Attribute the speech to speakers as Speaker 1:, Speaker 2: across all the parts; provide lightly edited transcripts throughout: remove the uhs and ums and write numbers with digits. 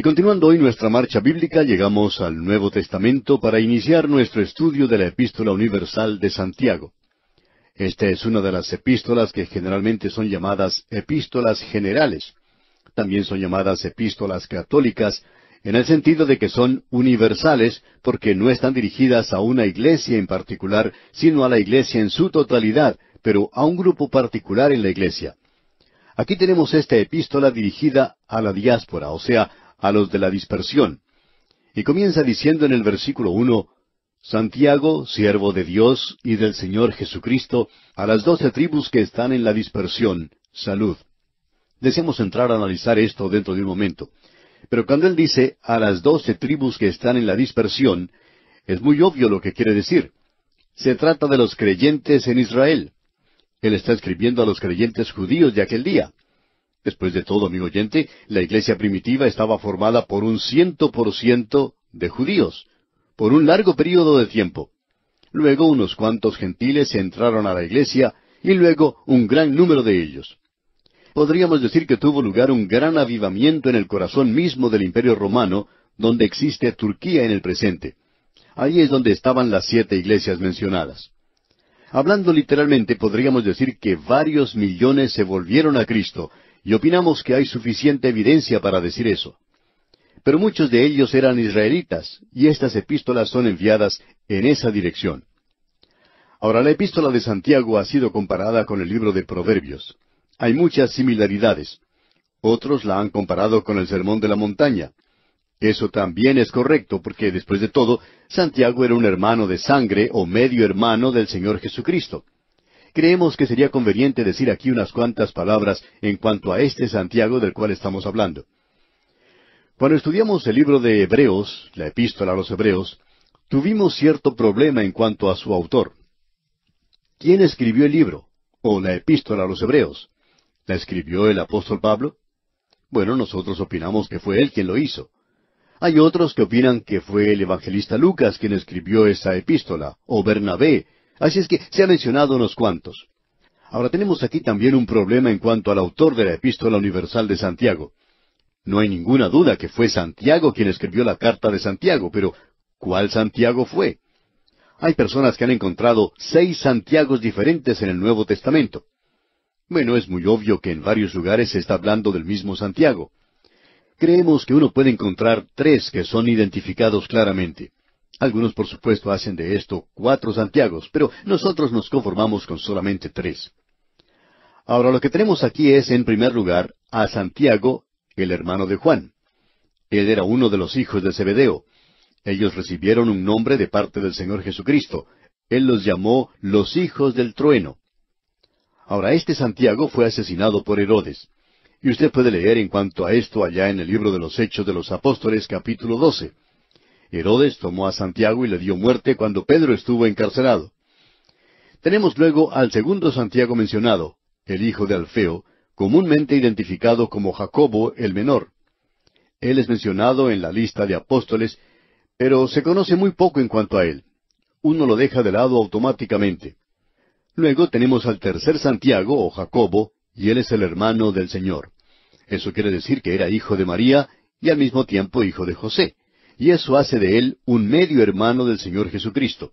Speaker 1: continuando hoy nuestra marcha bíblica, llegamos al Nuevo Testamento para iniciar nuestro estudio de la Epístola Universal de Santiago. Esta es una de las epístolas que generalmente son llamadas epístolas generales. También son llamadas epístolas católicas, en el sentido de que son universales, porque no están dirigidas a una iglesia en particular, sino a la iglesia en su totalidad, pero a un grupo particular en la iglesia. Aquí tenemos esta epístola dirigida a la diáspora, o sea, a los de la dispersión. Y comienza diciendo en el versículo 1, Santiago, siervo de Dios y del Señor Jesucristo, a las 12 tribus que están en la dispersión, salud. Deseamos entrar a analizar esto dentro de un momento. Pero cuando él dice, a las 12 tribus que están en la dispersión, es muy obvio lo que quiere decir. Se trata de los creyentes en Israel. Él está escribiendo a los creyentes judíos de aquel día. Después de todo, amigo oyente, la iglesia primitiva estaba formada por un 100% de judíos, por un largo período de tiempo. Luego unos cuantos gentiles entraron a la iglesia, y luego un gran número de ellos. Podríamos decir que tuvo lugar un gran avivamiento en el corazón mismo del Imperio Romano, donde existe Turquía en el presente. Ahí es donde estaban las 7 iglesias mencionadas. Hablando literalmente, podríamos decir que varios millones se volvieron a Cristo, y opinamos que hay suficiente evidencia para decir eso. Pero muchos de ellos eran israelitas, y estas epístolas son enviadas en esa dirección. Ahora, la epístola de Santiago ha sido comparada con el libro de Proverbios. Hay muchas similaridades. Otros la han comparado con el Sermón de la Montaña. Eso también es correcto, porque después de todo, Santiago era un hermano de sangre o medio hermano del Señor Jesucristo. Creemos que sería conveniente decir aquí unas cuantas palabras en cuanto a este Santiago del cual estamos hablando. Cuando estudiamos el libro de Hebreos, la epístola a los Hebreos, tuvimos cierto problema en cuanto a su autor. ¿Quién escribió el libro? ¿O la epístola a los Hebreos? ¿La escribió el apóstol Pablo? Bueno, nosotros opinamos que fue él quien lo hizo. Hay otros que opinan que fue el evangelista Lucas quien escribió esa epístola, o Bernabé, así es que se ha mencionado unos cuantos. Ahora tenemos aquí también un problema en cuanto al autor de la epístola universal de Santiago. No hay ninguna duda que fue Santiago quien escribió la carta de Santiago, pero ¿cuál Santiago fue? Hay personas que han encontrado 6 Santiagos diferentes en el Nuevo Testamento. Bueno, es muy obvio que en varios lugares se está hablando del mismo Santiago. Creemos que uno puede encontrar 3 que son identificados claramente. Algunos, por supuesto, hacen de esto 4 Santiagos, pero nosotros nos conformamos con solamente 3. Ahora, lo que tenemos aquí es, en primer lugar, a Santiago, el hermano de Juan. Él era uno de los hijos de Zebedeo. Ellos recibieron un nombre de parte del Señor Jesucristo. Él los llamó los hijos del trueno. Ahora, este Santiago fue asesinado por Herodes. Y usted puede leer en cuanto a esto allá en el libro de los Hechos de los Apóstoles, capítulo 12. Herodes tomó a Santiago y le dio muerte cuando Pedro estuvo encarcelado. Tenemos luego al segundo Santiago mencionado, el hijo de Alfeo, comúnmente identificado como Jacobo el menor. Él es mencionado en la lista de apóstoles, pero se conoce muy poco en cuanto a él. Uno lo deja de lado automáticamente. Luego tenemos al tercer Santiago, o Jacobo, y él es el hermano del Señor. Eso quiere decir que era hijo de María y al mismo tiempo hijo de José. Y eso hace de él un medio hermano del Señor Jesucristo.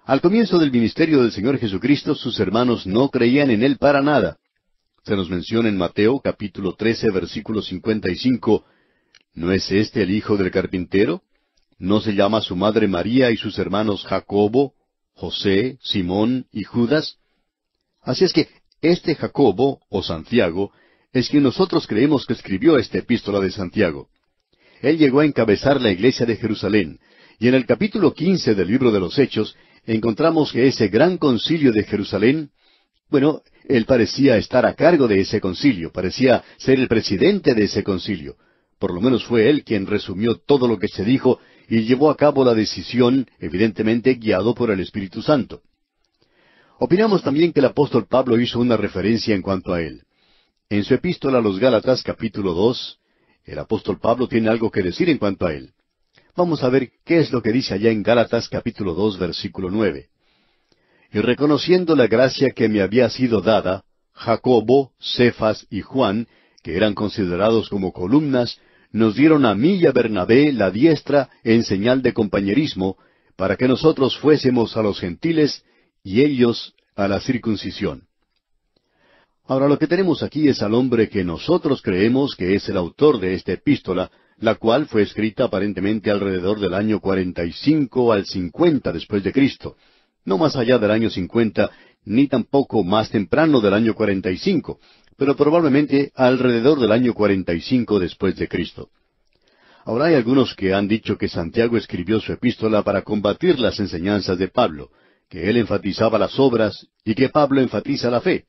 Speaker 1: Al comienzo del ministerio del Señor Jesucristo, sus hermanos no creían en él para nada. Se nos menciona en Mateo capítulo 13, versículo 55, ¿no es este el hijo del carpintero? ¿No se llama su madre María y sus hermanos Jacobo, José, Simón y Judas? Así es que este Jacobo, o Santiago, es quien nosotros creemos que escribió esta epístola de Santiago. Él llegó a encabezar la iglesia de Jerusalén, y en el capítulo 15 del libro de los Hechos encontramos que ese gran concilio de Jerusalén, bueno, él parecía estar a cargo de ese concilio, parecía ser el presidente de ese concilio. Por lo menos fue él quien resumió todo lo que se dijo y llevó a cabo la decisión, evidentemente guiado por el Espíritu Santo. Opinamos también que el apóstol Pablo hizo una referencia en cuanto a él. En su epístola a los Gálatas, capítulo 2, el apóstol Pablo tiene algo que decir en cuanto a él. Vamos a ver qué es lo que dice allá en Gálatas, capítulo 2, versículo 9. Y reconociendo la gracia que me había sido dada, Jacobo, Cefas y Juan, que eran considerados como columnas, nos dieron a mí y a Bernabé la diestra en señal de compañerismo, para que nosotros fuésemos a los gentiles y ellos a la circuncisión. Ahora lo que tenemos aquí es al hombre que nosotros creemos que es el autor de esta epístola, la cual fue escrita aparentemente alrededor del año 45 al 50 después de Cristo, no más allá del año 50, ni tampoco más temprano del año 45, pero probablemente alrededor del año 45 después de Cristo. Ahora hay algunos que han dicho que Santiago escribió su epístola para combatir las enseñanzas de Pablo, que él enfatizaba las obras y que Pablo enfatiza la fe.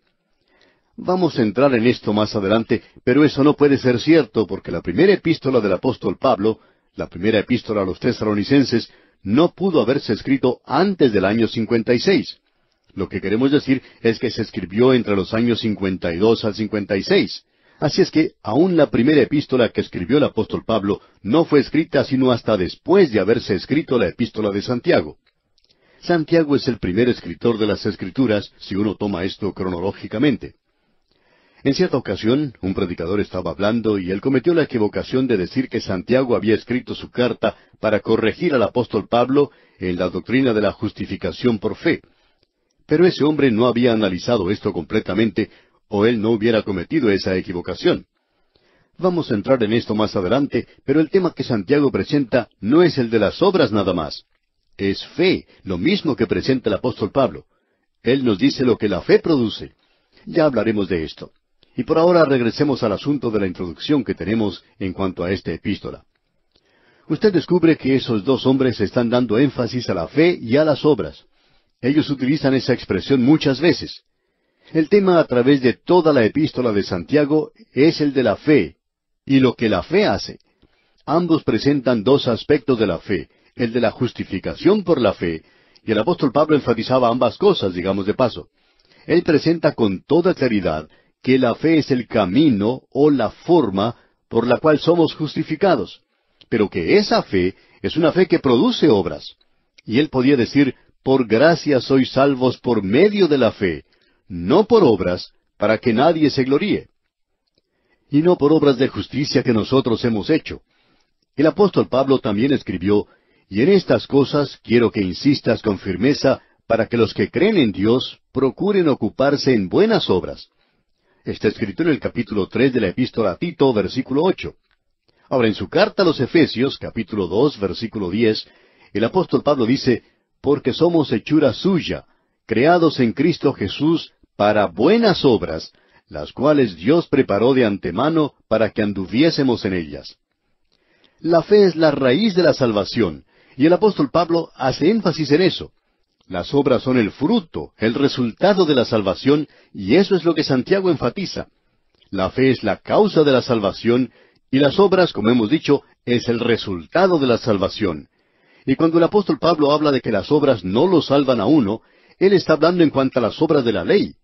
Speaker 1: Vamos a entrar en esto más adelante, pero eso no puede ser cierto porque la primera epístola del apóstol Pablo, la primera epístola a los tesalonicenses, no pudo haberse escrito antes del año 56. Lo que queremos decir es que se escribió entre los años 52 al 56. Así es que aún la primera epístola que escribió el apóstol Pablo no fue escrita sino hasta después de haberse escrito la epístola de Santiago. Santiago es el primer escritor de las Escrituras, si uno toma esto cronológicamente. En cierta ocasión, un predicador estaba hablando y él cometió la equivocación de decir que Santiago había escrito su carta para corregir al apóstol Pablo en la doctrina de la justificación por fe. Pero ese hombre no había analizado esto completamente, o él no hubiera cometido esa equivocación. Vamos a entrar en esto más adelante, pero el tema que Santiago presenta no es el de las obras nada más. Es fe, lo mismo que presenta el apóstol Pablo. Él nos dice lo que la fe produce. Ya hablaremos de esto. Y por ahora regresemos al asunto de la introducción que tenemos en cuanto a esta epístola. Usted descubre que esos dos hombres están dando énfasis a la fe y a las obras. Ellos utilizan esa expresión muchas veces. El tema a través de toda la epístola de Santiago es el de la fe y lo que la fe hace. Ambos presentan dos aspectos de la fe, el de la justificación por la fe, y el apóstol Pablo enfatizaba ambas cosas, digamos de paso. Él presenta con toda claridad que la fe es el camino o la forma por la cual somos justificados, pero que esa fe es una fe que produce obras. Y él podía decir, por gracia sois salvos por medio de la fe, no por obras, para que nadie se gloríe. Y no por obras de justicia que nosotros hemos hecho. El apóstol Pablo también escribió, y en estas cosas quiero que insistas con firmeza para que los que creen en Dios procuren ocuparse en buenas obras. Está escrito en el capítulo 3 de la epístola a Tito, versículo 8. Ahora, en su carta a los Efesios, capítulo 2, versículo 10, el apóstol Pablo dice, porque somos hechura suya, creados en Cristo Jesús para buenas obras, las cuales Dios preparó de antemano para que anduviésemos en ellas. La fe es la raíz de la salvación, y el apóstol Pablo hace énfasis en eso. Las obras son el fruto, el resultado de la salvación, y eso es lo que Santiago enfatiza. La fe es la causa de la salvación, y las obras, como hemos dicho, es el resultado de la salvación. Y cuando el apóstol Pablo habla de que las obras no lo salvan a uno, él está hablando en cuanto a las obras de la ley.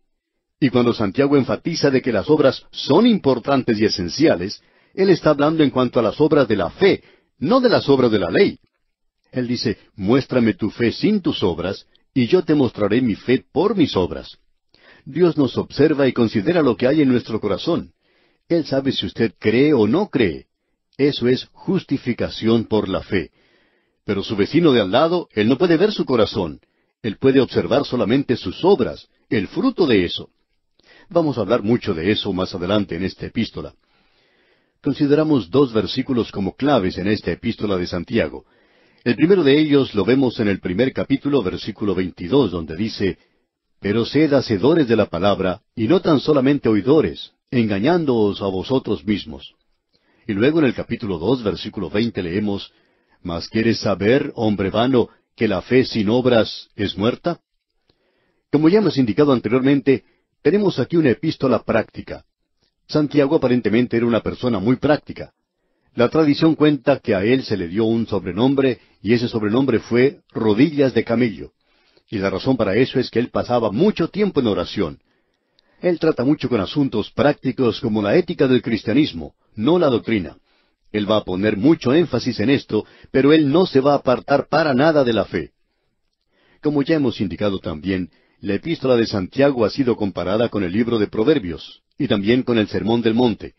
Speaker 1: Y cuando Santiago enfatiza de que las obras son importantes y esenciales, él está hablando en cuanto a las obras de la fe, no de las obras de la ley. Él dice, muéstrame tu fe sin tus obras, y yo te mostraré mi fe por mis obras. Dios nos observa y considera lo que hay en nuestro corazón. Él sabe si usted cree o no cree. Eso es justificación por la fe. Pero su vecino de al lado, él no puede ver su corazón. Él puede observar solamente sus obras, el fruto de eso. Vamos a hablar mucho de eso más adelante en esta epístola. Consideramos dos versículos como claves en esta epístola de Santiago. El primero de ellos lo vemos en el primer capítulo, versículo 22, donde dice, pero sed hacedores de la palabra, y no tan solamente oidores, engañándoos a vosotros mismos. Y luego en el capítulo 2, versículo 20 leemos, ¿mas quieres saber, hombre vano, que la fe sin obras es muerta? Como ya hemos indicado anteriormente, tenemos aquí una epístola práctica. Santiago aparentemente era una persona muy práctica. La tradición cuenta que a él se le dio un sobrenombre, y ese sobrenombre fue rodillas de camello. Y la razón para eso es que él pasaba mucho tiempo en oración. Él trata mucho con asuntos prácticos como la ética del cristianismo, no la doctrina. Él va a poner mucho énfasis en esto, pero él no se va a apartar para nada de la fe. Como ya hemos indicado también, la epístola de Santiago ha sido comparada con el libro de Proverbios, y también con el Sermón del Monte.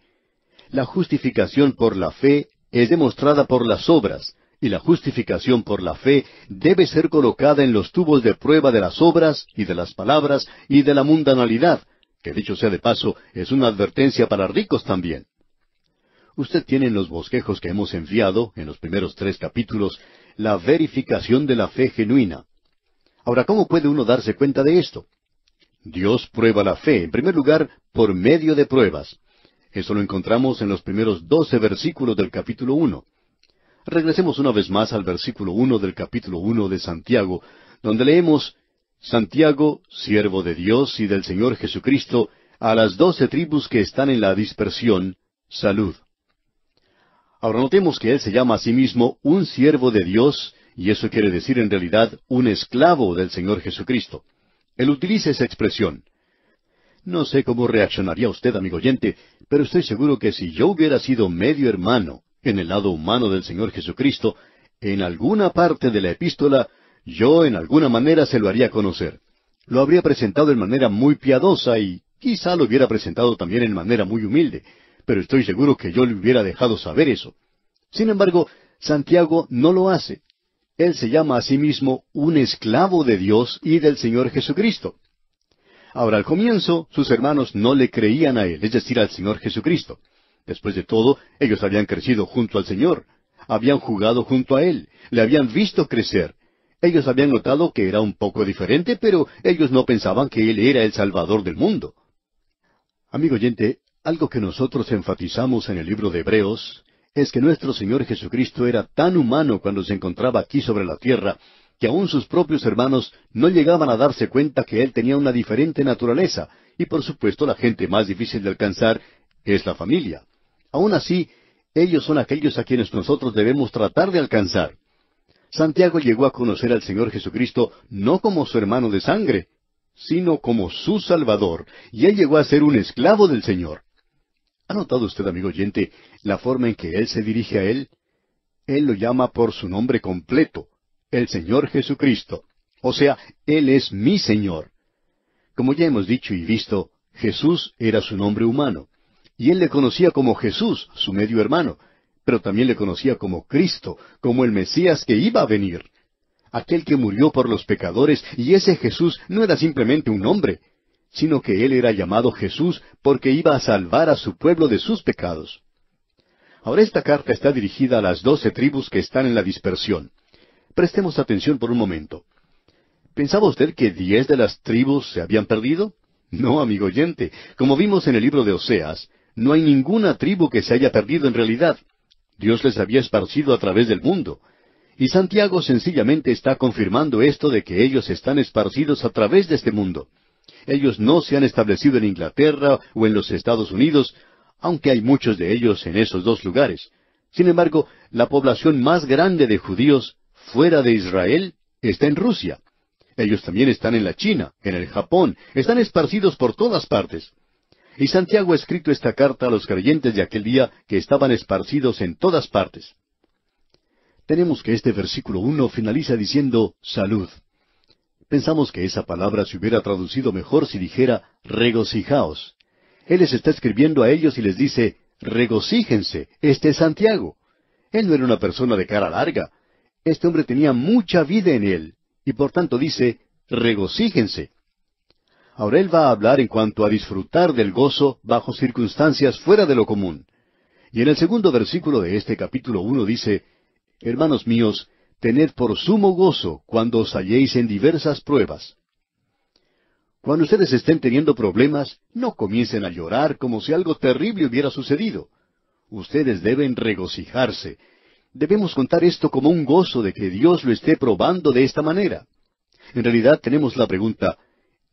Speaker 1: La justificación por la fe es demostrada por las obras, y la justificación por la fe debe ser colocada en los tubos de prueba de las obras y de las palabras y de la mundanalidad, que dicho sea de paso, es una advertencia para ricos también. Usted tiene en los bosquejos que hemos enviado, en los primeros 3 capítulos, la verificación de la fe genuina. Ahora, ¿cómo puede uno darse cuenta de esto? Dios prueba la fe, en primer lugar, por medio de pruebas. Eso lo encontramos en los primeros 12 versículos del capítulo 1. Regresemos una vez más al versículo 1 del capítulo 1 de Santiago, donde leemos: Santiago, siervo de Dios y del Señor Jesucristo, a las 12 tribus que están en la dispersión, salud. Ahora notemos que él se llama a sí mismo un siervo de Dios, y eso quiere decir en realidad un esclavo del Señor Jesucristo. Él utiliza esa expresión. No sé cómo reaccionaría usted, amigo oyente, pero estoy seguro que si yo hubiera sido medio hermano en el lado humano del Señor Jesucristo, en alguna parte de la epístola, yo en alguna manera se lo haría conocer. Lo habría presentado en manera muy piadosa y quizá lo hubiera presentado también en manera muy humilde, pero estoy seguro que yo le hubiera dejado saber eso. Sin embargo, Santiago no lo hace. Él se llama a sí mismo un esclavo de Dios y del Señor Jesucristo. Ahora, al comienzo, sus hermanos no le creían a él, es decir, al Señor Jesucristo. Después de todo, ellos habían crecido junto al Señor, habían jugado junto a él, le habían visto crecer. Ellos habían notado que era un poco diferente, pero ellos no pensaban que él era el Salvador del mundo. Amigo oyente, algo que nosotros enfatizamos en el libro de Hebreos es que nuestro Señor Jesucristo era tan humano cuando se encontraba aquí sobre la tierra, que aun sus propios hermanos no llegaban a darse cuenta que Él tenía una diferente naturaleza, y por supuesto la gente más difícil de alcanzar es la familia. Aun así, ellos son aquellos a quienes nosotros debemos tratar de alcanzar. Santiago llegó a conocer al Señor Jesucristo no como su hermano de sangre, sino como su Salvador, y él llegó a ser un esclavo del Señor. ¿Ha notado usted, amigo oyente, la forma en que él se dirige a él? Él lo llama por su nombre completo, el Señor Jesucristo. O sea, Él es mi Señor. Como ya hemos dicho y visto, Jesús era su nombre humano, y él le conocía como Jesús, su medio hermano, pero también le conocía como Cristo, como el Mesías que iba a venir. Aquel que murió por los pecadores, y ese Jesús no era simplemente un nombre, sino que él era llamado Jesús porque iba a salvar a su pueblo de sus pecados. Ahora esta carta está dirigida a las 12 tribus que están en la dispersión. Prestemos atención por un momento. ¿Pensaba usted que 10 de las tribus se habían perdido? No, amigo oyente. Como vimos en el libro de Oseas, no hay ninguna tribu que se haya perdido en realidad. Dios les había esparcido a través del mundo. Y Santiago sencillamente está confirmando esto de que ellos están esparcidos a través de este mundo. Ellos no se han establecido en Inglaterra o en los Estados Unidos, aunque hay muchos de ellos en esos 2 lugares. Sin embargo, la población más grande de judíos fuera de Israel está en Rusia. Ellos también están en la China, en el Japón, están esparcidos por todas partes. Y Santiago ha escrito esta carta a los creyentes de aquel día que estaban esparcidos en todas partes. Tenemos que este versículo 1 finaliza diciendo salud. Pensamos que esa palabra se hubiera traducido mejor si dijera regocijaos. Él les está escribiendo a ellos y les dice, regocíjense, este es Santiago. Él no era una persona de cara larga. Este hombre tenía mucha vida en él, y por tanto dice, regocíjense. Ahora él va a hablar en cuanto a disfrutar del gozo bajo circunstancias fuera de lo común. Y en el segundo versículo de este capítulo 1 dice, hermanos míos, tened por sumo gozo cuando os halléis en diversas pruebas. Cuando ustedes estén teniendo problemas, no comiencen a llorar como si algo terrible hubiera sucedido. Ustedes deben regocijarse. Debemos contar esto como un gozo de que Dios lo esté probando de esta manera. En realidad tenemos la pregunta,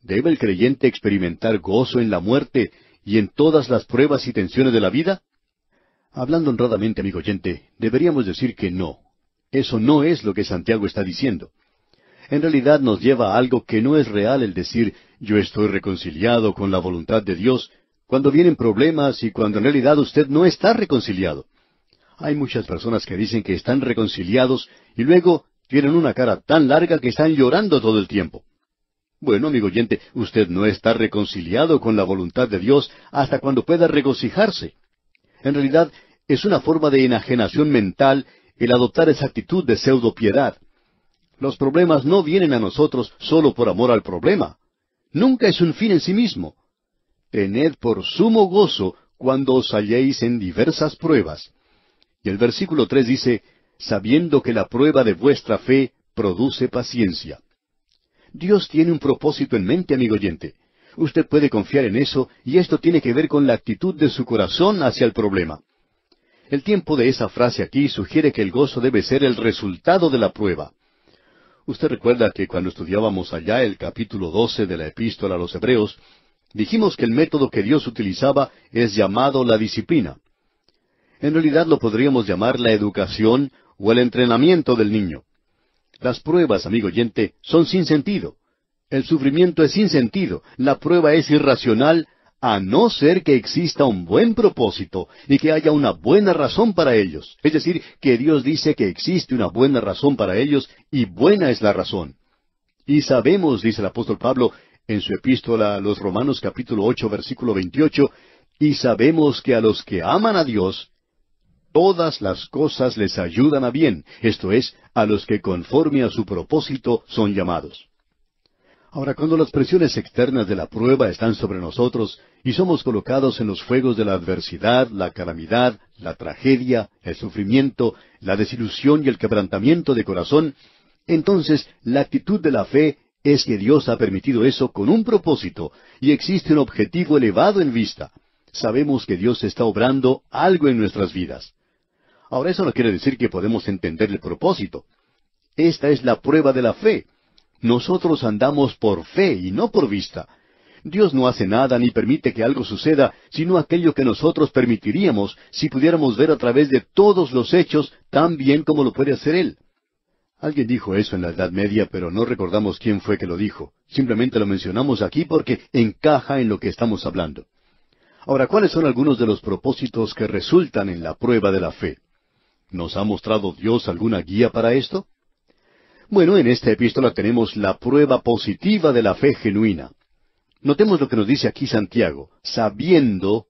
Speaker 1: ¿debe el creyente experimentar gozo en la muerte y en todas las pruebas y tensiones de la vida? Hablando honradamente, amigo oyente, deberíamos decir que no. Eso no es lo que Santiago está diciendo. En realidad nos lleva a algo que no es real el decir, yo estoy reconciliado con la voluntad de Dios, cuando vienen problemas y cuando en realidad usted no está reconciliado. Hay muchas personas que dicen que están reconciliados y luego tienen una cara tan larga que están llorando todo el tiempo. Bueno, amigo oyente, usted no está reconciliado con la voluntad de Dios hasta cuando pueda regocijarse. En realidad, es una forma de enajenación mental el adoptar esa actitud de pseudo-piedad. Los problemas no vienen a nosotros solo por amor al problema. Nunca es un fin en sí mismo. Tened por sumo gozo cuando os halléis en diversas pruebas. Y el versículo 3 dice, sabiendo que la prueba de vuestra fe produce paciencia. Dios tiene un propósito en mente, amigo oyente. Usted puede confiar en eso, y esto tiene que ver con la actitud de su corazón hacia el problema. El tiempo de esa frase aquí sugiere que el gozo debe ser el resultado de la prueba. Usted recuerda que cuando estudiábamos allá el capítulo 12 de la Epístola a los Hebreos, dijimos que el método que Dios utilizaba es llamado la disciplina. En realidad lo podríamos llamar la educación o el entrenamiento del niño. Las pruebas, amigo oyente, son sin sentido. El sufrimiento es sin sentido. La prueba es irracional, a no ser que exista un buen propósito y que haya una buena razón para ellos. Es decir, que Dios dice que existe una buena razón para ellos y buena es la razón. Y sabemos, dice el apóstol Pablo en su epístola a los Romanos capítulo 8 versículo 28, y sabemos que a los que aman a Dios, todas las cosas les ayudan a bien, esto es, a los que conforme a su propósito son llamados. Ahora, cuando las presiones externas de la prueba están sobre nosotros y somos colocados en los fuegos de la adversidad, la calamidad, la tragedia, el sufrimiento, la desilusión y el quebrantamiento de corazón, entonces la actitud de la fe es que Dios ha permitido eso con un propósito y existe un objetivo elevado en vista. Sabemos que Dios está obrando algo en nuestras vidas. Ahora, eso no quiere decir que podemos entender el propósito. Esta es la prueba de la fe. Nosotros andamos por fe y no por vista. Dios no hace nada ni permite que algo suceda, sino aquello que nosotros permitiríamos si pudiéramos ver a través de todos los hechos tan bien como lo puede hacer Él. Alguien dijo eso en la Edad Media, pero no recordamos quién fue que lo dijo. Simplemente lo mencionamos aquí porque encaja en lo que estamos hablando. Ahora, ¿cuáles son algunos de los propósitos que resultan en la prueba de la fe? ¿Nos ha mostrado Dios alguna guía para esto? Bueno, en esta epístola tenemos la prueba positiva de la fe genuina. Notemos lo que nos dice aquí Santiago, ¿sabiendo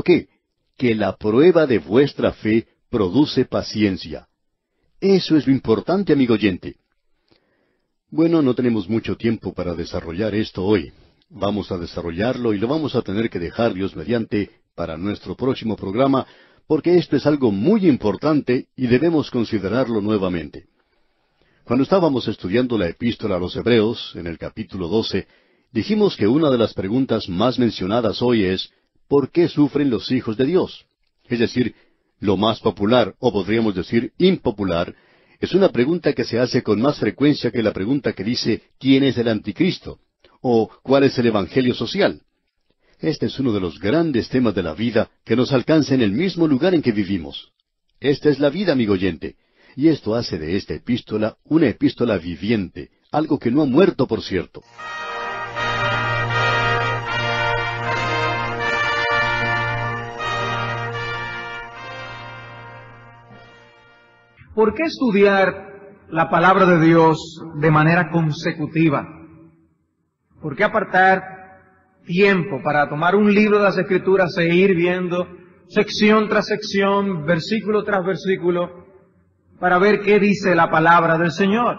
Speaker 1: qué? Que la prueba de vuestra fe produce paciencia. Eso es lo importante, amigo oyente. Bueno, no tenemos mucho tiempo para desarrollar esto hoy. Vamos a desarrollarlo y lo vamos a tener que dejar, Dios mediante, para nuestro próximo programa, porque esto es algo muy importante y debemos considerarlo nuevamente. Cuando estábamos estudiando la epístola a los Hebreos, en el capítulo 12, dijimos que una de las preguntas más mencionadas hoy es, ¿por qué sufren los hijos de Dios? Es decir, lo más popular, o podríamos decir impopular, es una pregunta que se hace con más frecuencia que la pregunta que dice, ¿quién es el anticristo? O ¿cuál es el evangelio social? Este es uno de los grandes temas de la vida que nos alcanza en el mismo lugar en que vivimos. Esta es la vida, amigo oyente. Y esto hace de esta epístola una epístola viviente, algo que no ha muerto, por cierto.
Speaker 2: ¿Por qué estudiar la palabra de Dios de manera consecutiva? ¿Por qué apartar tiempo para tomar un libro de las Escrituras e ir viendo sección tras sección, versículo tras versículo, para ver qué dice la palabra del Señor?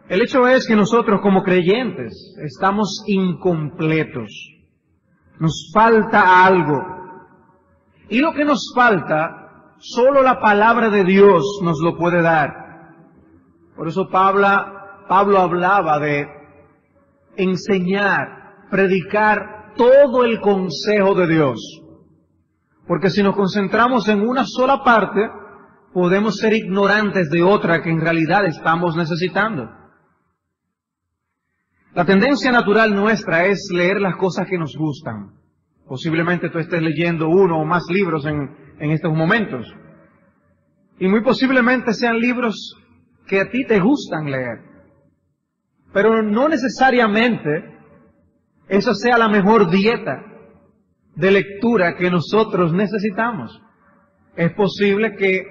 Speaker 2: El hecho es que nosotros como creyentes estamos incompletos. Nos falta algo. Y lo que nos falta, solo la palabra de Dios nos lo puede dar. Por eso Pablo hablaba de enseñar, predicar todo el consejo de Dios. Porque si nos concentramos en una sola parte, podemos ser ignorantes de otra que en realidad estamos necesitando. La tendencia natural nuestra es leer las cosas que nos gustan. Posiblemente tú estés leyendo uno o más libros en estos momentos. Y muy posiblemente sean libros que a ti te gustan leer. Pero no necesariamente eso sea la mejor dieta de lectura que nosotros necesitamos. Es posible que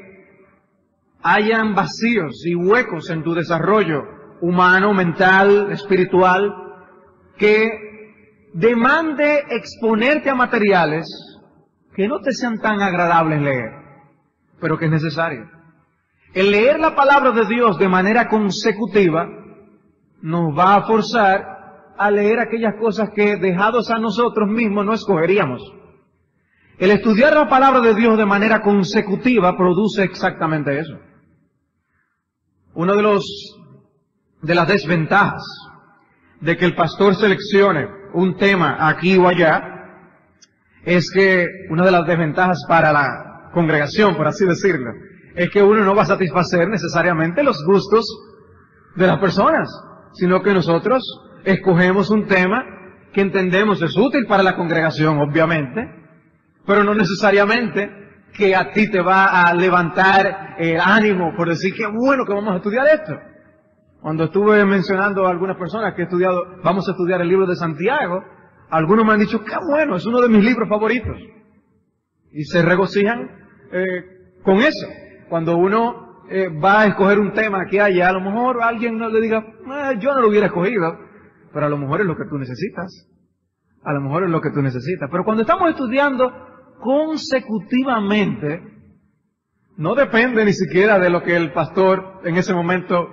Speaker 2: hayan vacíos y huecos en tu desarrollo humano, mental, espiritual, que demande exponerte a materiales que no te sean tan agradables leer, pero que es necesario. El leer la palabra de Dios de manera consecutiva nos va a forzar a leer aquellas cosas que, dejados a nosotros mismos, no escogeríamos. El estudiar la palabra de Dios de manera consecutiva produce exactamente eso. Una de las desventajas de que el pastor seleccione un tema aquí o allá es que una de las desventajas para la congregación, por así decirlo, es que uno no va a satisfacer necesariamente los gustos de las personas, sino que nosotros escogemos un tema que entendemos es útil para la congregación, obviamente, pero no necesariamente que a ti te va a levantar el ánimo por decir qué bueno que vamos a estudiar esto. Cuando estuve mencionando a algunas personas que he estudiado, vamos a estudiar el libro de Santiago, algunos me han dicho, qué bueno, es uno de mis libros favoritos. Y se regocijan con eso. Cuando uno va a escoger un tema que haya, a lo mejor alguien no le diga, yo no lo hubiera escogido, pero a lo mejor es lo que tú necesitas. A lo mejor es lo que tú necesitas. Pero cuando estamos estudiando consecutivamente, no depende ni siquiera de lo que el pastor en ese momento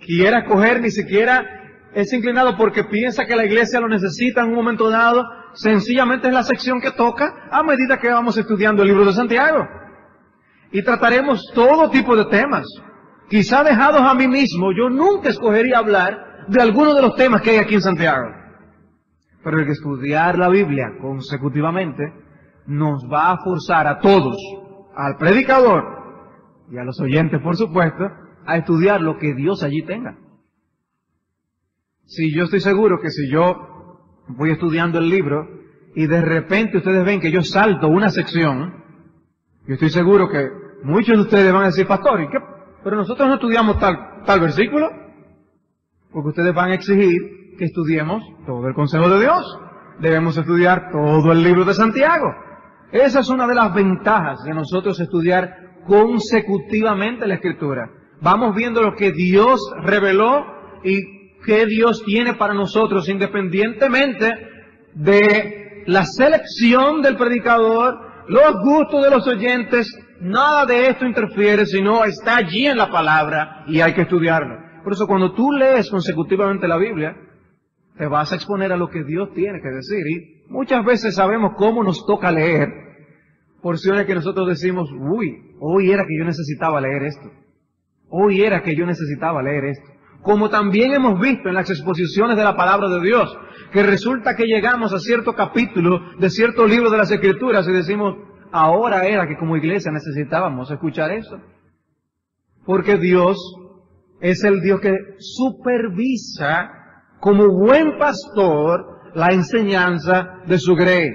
Speaker 2: quiera escoger, ni siquiera es inclinado porque piensa que la iglesia lo necesita en un momento dado, sencillamente es la sección que toca a medida que vamos estudiando el libro de Santiago. Y trataremos todo tipo de temas. Quizá dejados a mí mismo, yo nunca escogería hablar de alguno de los temas que hay aquí en Santiago. Pero el que estudiar la Biblia consecutivamente nos va a forzar a todos, al predicador y a los oyentes, por supuesto, a estudiar lo que Dios allí tenga. Si yo estoy seguro que si yo voy estudiando el libro y de repente ustedes ven que yo salto una sección, yo estoy seguro que muchos de ustedes van a decir, pastor, ¿y qué? Pero nosotros no estudiamos tal versículo, porque ustedes van a exigir que estudiemos todo el consejo de Dios. Debemos estudiar todo el libro de Santiago. Esa es una de las ventajas de nosotros estudiar consecutivamente la Escritura. Vamos viendo lo que Dios reveló y qué Dios tiene para nosotros, independientemente de la selección del predicador, los gustos de los oyentes. Nada de esto interfiere, sino está allí en la palabra y hay que estudiarlo. Por eso cuando tú lees consecutivamente la Biblia, te vas a exponer a lo que Dios tiene que decir. Y muchas veces sabemos cómo nos toca leer porciones que nosotros decimos, uy, hoy era que yo necesitaba leer esto. Hoy era que yo necesitaba leer esto. Como también hemos visto en las exposiciones de la palabra de Dios, que resulta que llegamos a cierto capítulo de cierto libro de las Escrituras y decimos, ahora era que como iglesia necesitábamos escuchar eso. Porque Dios es el Dios que supervisa como buen pastor la enseñanza de su grey.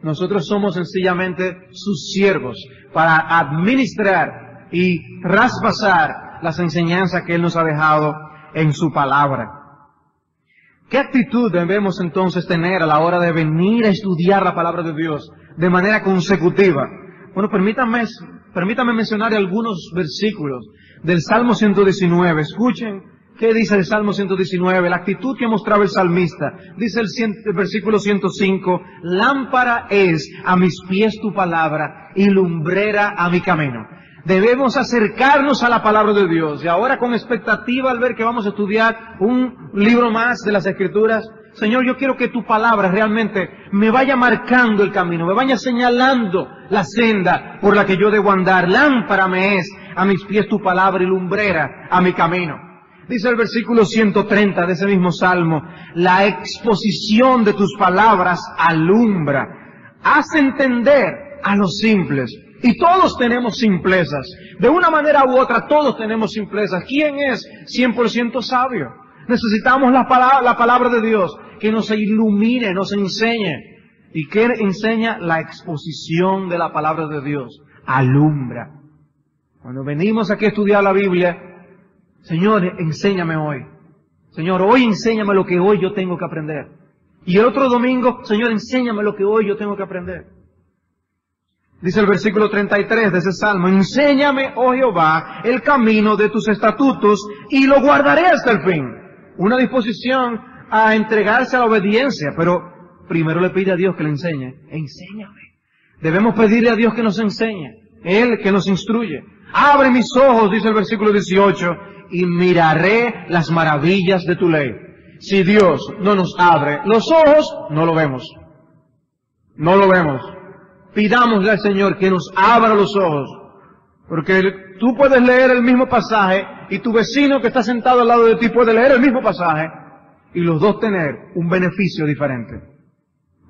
Speaker 2: Nosotros somos sencillamente sus siervos para administrar y traspasar las enseñanzas que Él nos ha dejado en su palabra. ¿Qué actitud debemos entonces tener a la hora de venir a estudiar la palabra de Dios de manera consecutiva? Bueno, permítame mencionar algunos versículos del Salmo 119. Escuchen qué dice el Salmo 119, la actitud que mostraba el salmista. Dice el versículo 105, lámpara es a mis pies tu palabra y lumbrera a mi camino. Debemos acercarnos a la palabra de Dios. Y ahora con expectativa al ver que vamos a estudiar un libro más de las Escrituras, Señor, yo quiero que tu palabra realmente me vaya marcando el camino, me vaya señalando la senda por la que yo debo andar. Lámpara me es a mis pies tu palabra y lumbrera a mi camino. Dice el versículo 130 de ese mismo Salmo, la exposición de tus palabras alumbra. Haz entender a los simples. Y todos tenemos simplezas. De una manera u otra, todos tenemos simplezas. ¿Quién es 100% sabio? Necesitamos la palabra de Dios que nos ilumine, nos enseñe. ¿Y qué enseña? La exposición de la palabra de Dios. Alumbra. Cuando venimos aquí a estudiar la Biblia, Señor, enséñame hoy. Señor, hoy enséñame lo que hoy yo tengo que aprender. Y el otro domingo, Señor, enséñame lo que hoy yo tengo que aprender. Dice el versículo 33 de ese salmo, enséñame, oh Jehová, el camino de tus estatutos y lo guardaré hasta el fin. Una disposición a entregarse a la obediencia, pero primero le pide a Dios que le enseñe. Enséñame. Debemos pedirle a Dios que nos enseñe, Él que nos instruye. Abre mis ojos, dice el versículo 18, y miraré las maravillas de tu ley. Si Dios no nos abre los ojos, no lo vemos. No lo vemos. Pidámosle al Señor que nos abra los ojos. Porque tú puedes leer el mismo pasaje y tu vecino que está sentado al lado de ti puede leer el mismo pasaje y los dos tener un beneficio diferente.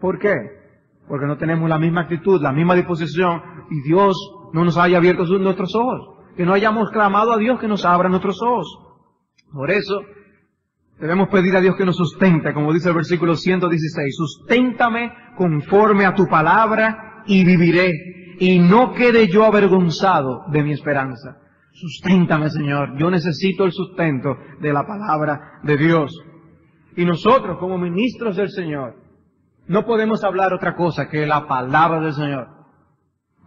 Speaker 2: ¿Por qué? Porque no tenemos la misma actitud, la misma disposición y Dios no nos haya abierto nuestros ojos. Que no hayamos clamado a Dios que nos abra nuestros ojos. Por eso debemos pedir a Dios que nos sustente, como dice el versículo 116. Susténtame conforme a tu palabra y viviré, y no quede yo avergonzado de mi esperanza. Susténtame, Señor. Yo necesito el sustento de la palabra de Dios. Y nosotros, como ministros del Señor, no podemos hablar otra cosa que la palabra del Señor.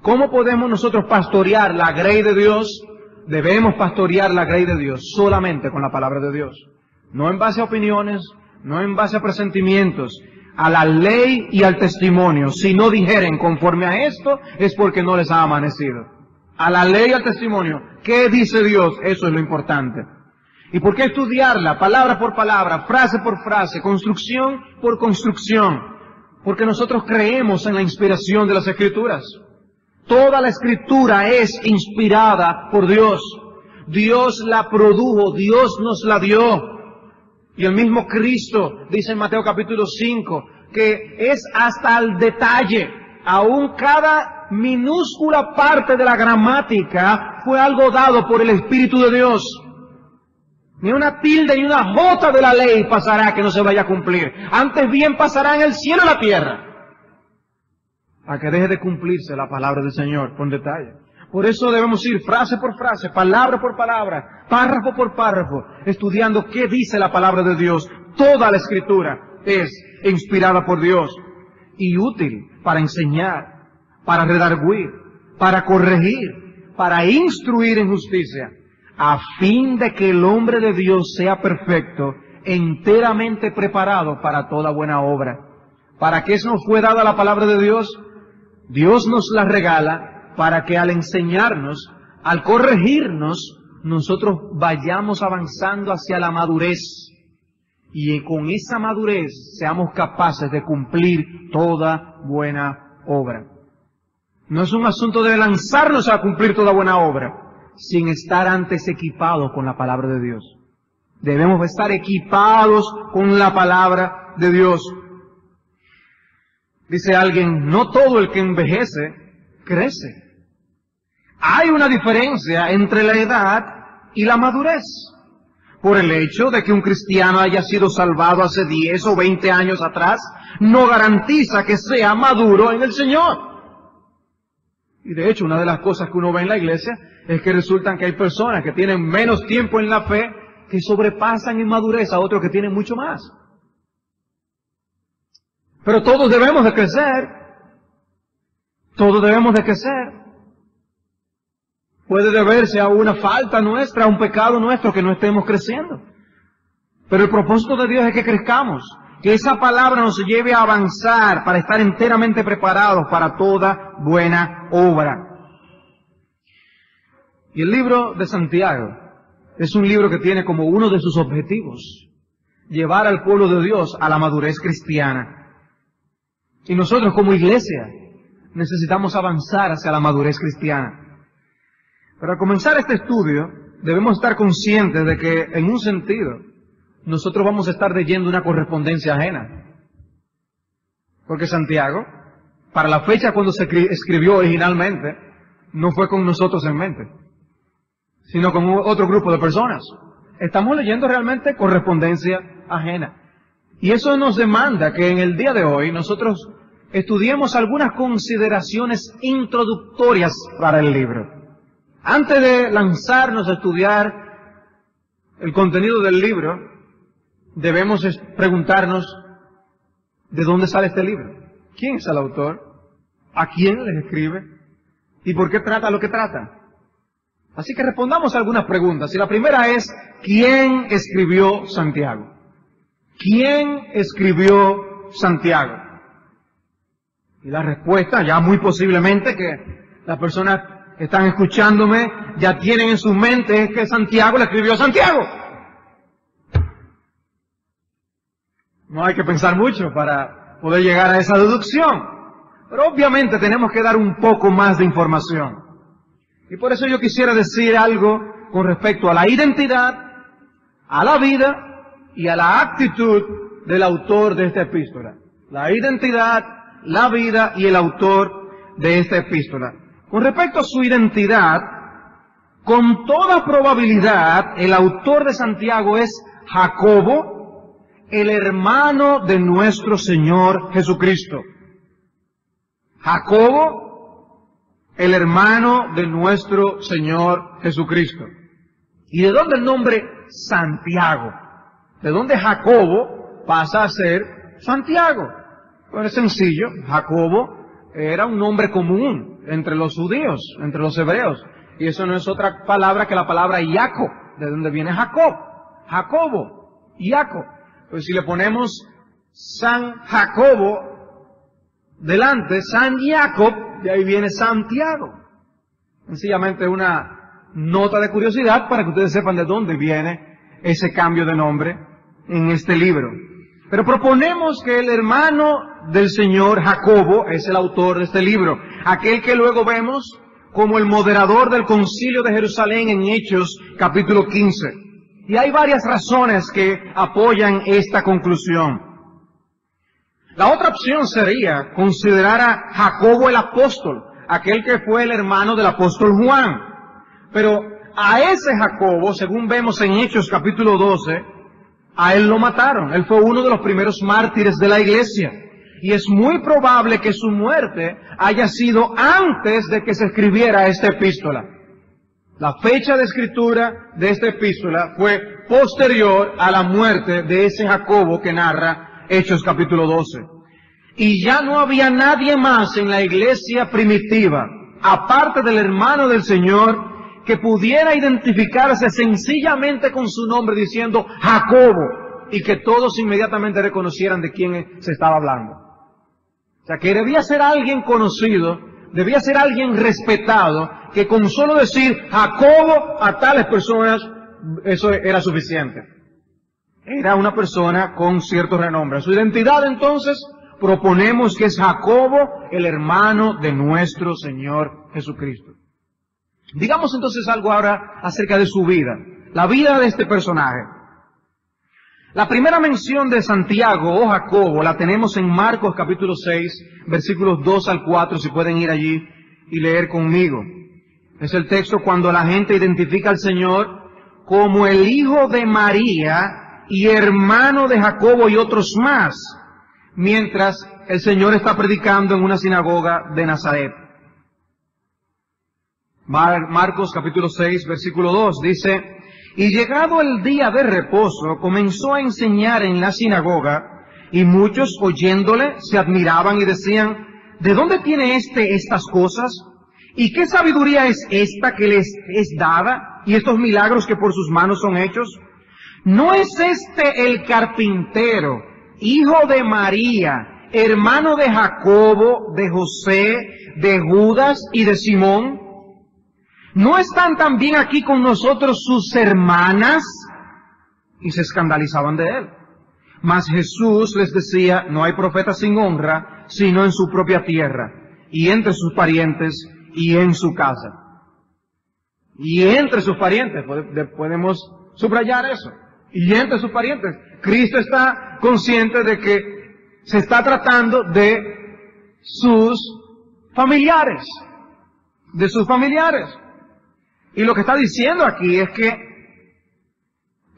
Speaker 2: ¿Cómo podemos nosotros pastorear la grey de Dios? Debemos pastorear la grey de Dios solamente con la palabra de Dios. No en base a opiniones, no en base a presentimientos, a la ley y al testimonio. Si no dijeren conforme a esto, es porque no les ha amanecido. A la ley y al testimonio. ¿Qué dice Dios? Eso es lo importante. ¿Y por qué estudiarla? Palabra por palabra, frase por frase, construcción por construcción. Porque nosotros creemos en la inspiración de las Escrituras. Toda la Escritura es inspirada por Dios. Dios la produjo, Dios nos la dio. Y el mismo Cristo dice en Mateo capítulo 5 que es hasta el detalle, aún cada minúscula parte de la gramática fue algo dado por el Espíritu de Dios. Ni una tilde ni una jota de la ley pasará que no se vaya a cumplir. Antes bien pasará en el cielo y la tierra, a que deje de cumplirse la palabra del Señor con detalle. Por eso debemos ir frase por frase, palabra por palabra, párrafo por párrafo, estudiando qué dice la palabra de Dios. Toda la Escritura es inspirada por Dios y útil para enseñar, para redarguir, para corregir, para instruir en justicia, a fin de que el hombre de Dios sea perfecto, enteramente preparado para toda buena obra. ¿Para qué nos fue dada la palabra de Dios? Dios nos la regala para que al enseñarnos, al corregirnos, nosotros vayamos avanzando hacia la madurez. Y con esa madurez seamos capaces de cumplir toda buena obra. No es un asunto de lanzarnos a cumplir toda buena obra, sin estar antes equipados con la palabra de Dios. Debemos estar equipados con la palabra de Dios. Dice alguien, no todo el que envejece, crece. Hay una diferencia entre la edad y la madurez. Por el hecho de que un cristiano haya sido salvado hace 10 o 20 años atrás, no garantiza que sea maduro en el Señor. Y de hecho, una de las cosas que uno ve en la iglesia es que resultan que hay personas que tienen menos tiempo en la fe que sobrepasan en madurez a otros que tienen mucho más. Pero todos debemos de crecer. Todos debemos de crecer. Puede deberse a una falta nuestra, a un pecado nuestro que no estemos creciendo. Pero el propósito de Dios es que crezcamos, que esa palabra nos lleve a avanzar para estar enteramente preparados para toda buena obra. Y el libro de Santiago es un libro que tiene como uno de sus objetivos llevar al pueblo de Dios a la madurez cristiana. Y nosotros como iglesia necesitamos avanzar hacia la madurez cristiana. Pero al comenzar este estudio, debemos estar conscientes de que, en un sentido, nosotros vamos a estar leyendo una correspondencia ajena. Porque Santiago, para la fecha cuando se escribió originalmente, no fue con nosotros en mente, sino con otro grupo de personas. Estamos leyendo realmente correspondencia ajena. Y eso nos demanda que en el día de hoy nosotros estudiemos algunas consideraciones introductorias para el libro. Antes de lanzarnos a estudiar el contenido del libro, debemos preguntarnos ¿de dónde sale este libro? ¿Quién es el autor? ¿A quién les escribe? ¿Y por qué trata lo que trata? Así que respondamos algunas preguntas. Y la primera es, ¿quién escribió Santiago? ¿Quién escribió Santiago? Y la respuesta, ya muy posiblemente que las personas que están escuchándome ya tienen en su mente, es que Santiago le escribió a Santiago. No hay que pensar mucho para poder llegar a esa deducción. Pero obviamente tenemos que dar un poco más de información. Y por eso yo quisiera decir algo con respecto a la identidad, a la vida y a la actitud del autor de esta epístola. La identidad, la vida y el autor de esta epístola. Con respecto a su identidad, con toda probabilidad, el autor de Santiago es Jacobo, el hermano de nuestro Señor Jesucristo. Jacobo, el hermano de nuestro Señor Jesucristo. ¿Y de dónde el nombre Santiago? ¿De dónde Jacobo pasa a ser Santiago? Pues es sencillo, Jacobo era un nombre común entre los judíos, entre los hebreos. Y eso no es otra palabra que la palabra Jacob, de donde viene Jacob. Jacobo, Jacob. Pues si le ponemos San Jacobo delante, San Jacob, de ahí viene Santiago. Sencillamente una nota de curiosidad para que ustedes sepan de dónde viene ese cambio de nombre en este libro. Pero proponemos que el hermano del Señor, Jacobo, es el autor de este libro, aquel que luego vemos como el moderador del concilio de Jerusalén en Hechos capítulo 15. Y hay varias razones que apoyan esta conclusión. La otra opción sería considerar a Jacobo el apóstol, aquel que fue el hermano del apóstol Juan. Pero a ese Jacobo, según vemos en Hechos capítulo 12, a él lo mataron. Él fue uno de los primeros mártires de la iglesia. Y es muy probable que su muerte haya sido antes de que se escribiera esta epístola. La fecha de escritura de esta epístola fue posterior a la muerte de ese Jacobo que narra Hechos capítulo 12. Y ya no había nadie más en la iglesia primitiva, aparte del hermano del Señor, que pudiera identificarse sencillamente con su nombre diciendo Jacobo, y que todos inmediatamente reconocieran de quién se estaba hablando. O sea, que debía ser alguien conocido, debía ser alguien respetado, que con solo decir Jacobo a tales personas, eso era suficiente. Era una persona con cierto renombre. Su identidad, entonces, proponemos que es Jacobo, el hermano de nuestro Señor Jesucristo. Digamos entonces algo ahora acerca de su vida, la vida de este personaje. La primera mención de Santiago o Jacobo la tenemos en Marcos capítulo 6, versículos 2 al 4, si pueden ir allí y leer conmigo. Es el texto cuando la gente identifica al Señor como el hijo de María y hermano de Jacobo y otros más, mientras el Señor está predicando en una sinagoga de Nazaret. Marcos capítulo 6, versículo 2 dice, y llegado el día de reposo, comenzó a enseñar en la sinagoga, y muchos oyéndole se admiraban y decían, ¿de dónde tiene estas cosas? ¿Y qué sabiduría es esta que les es dada? ¿Y estos milagros que por sus manos son hechos? ¿No es este el carpintero, hijo de María, hermano de Jacobo, de José, de Judas y de Simón? ¿No están también aquí con nosotros sus hermanas? Y se escandalizaban de él. Mas Jesús les decía, no hay profeta sin honra, sino en su propia tierra, y entre sus parientes, y en su casa. Y entre sus parientes, podemos subrayar eso. Y entre sus parientes. Cristo está consciente de que se está tratando de sus familiares. De sus familiares. Y lo que está diciendo aquí es que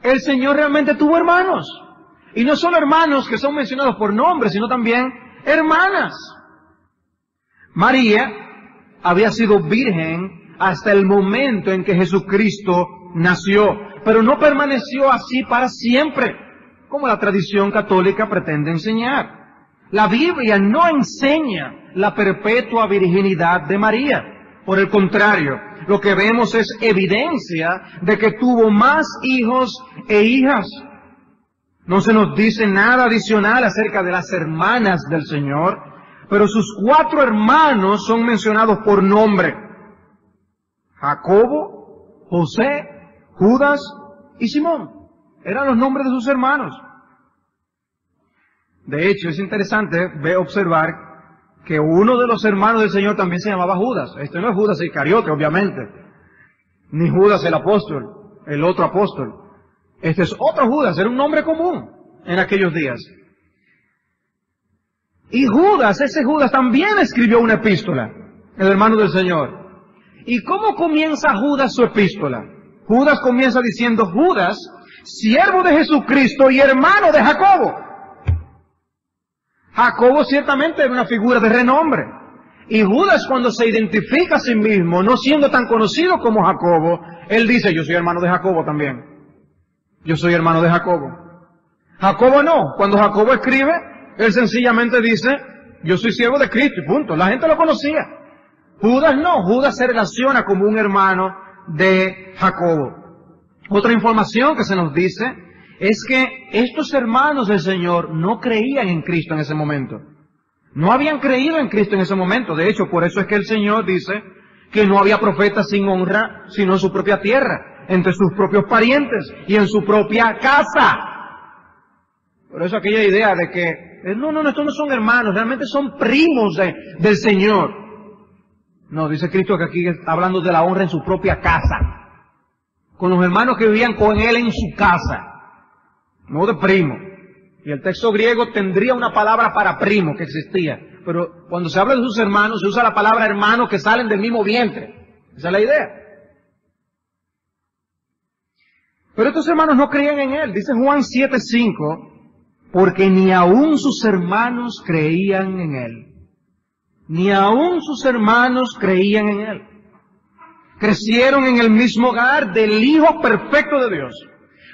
Speaker 2: el Señor realmente tuvo hermanos. Y no solo hermanos que son mencionados por nombre, sino también hermanas. María había sido virgen hasta el momento en que Jesucristo nació, pero no permaneció así para siempre, como la tradición católica pretende enseñar. La Biblia no enseña la perpetua virginidad de María. Por el contrario, lo que vemos es evidencia de que tuvo más hijos e hijas. No se nos dice nada adicional acerca de las hermanas del Señor, pero sus 4 hermanos son mencionados por nombre: Jacobo, José, Judas y Simón. Eran los nombres de sus hermanos. De hecho, es interesante observar que uno de los hermanos del Señor también se llamaba Judas. Este no es Judas Iscariote, obviamente, ni Judas el apóstol, el otro apóstol. Este es otro Judas, era un nombre común en aquellos días. Y Judas, ese Judas también escribió una epístola, el hermano del Señor. ¿Y cómo comienza Judas su epístola? Judas comienza diciendo: Judas, siervo de Jesucristo y hermano de Jacobo. Jacobo ciertamente era una figura de renombre. Y Judas, cuando se identifica a sí mismo, no siendo tan conocido como Jacobo, él dice: yo soy hermano de Jacobo también. Yo soy hermano de Jacobo. Jacobo no. Cuando Jacobo escribe, él sencillamente dice: yo soy siervo de Cristo y punto. La gente lo conocía. Judas no. Judas se relaciona como un hermano de Jacobo. Otra información que se nos dice es que estos hermanos del Señor no creían en Cristo en ese momento. No habían creído en Cristo en ese momento. De hecho, por eso es que el Señor dice que no había profeta sin honra, sino en su propia tierra, entre sus propios parientes y en su propia casa. Por eso aquella idea de que, no, estos no son hermanos, realmente son primos del Señor. No, dice Cristo que aquí está hablando de la honra en su propia casa, con los hermanos que vivían con él en su casa, no de primo. Y el texto griego tendría una palabra para primo que existía, pero cuando se habla de sus hermanos se usa la palabra hermano, que salen del mismo vientre. Esa es la idea. Pero estos hermanos no creían en él. Dice Juan 7:5, porque ni aun sus hermanos creían en él. Ni aun sus hermanos creían en él. Crecieron en el mismo hogar del Hijo perfecto de Dios.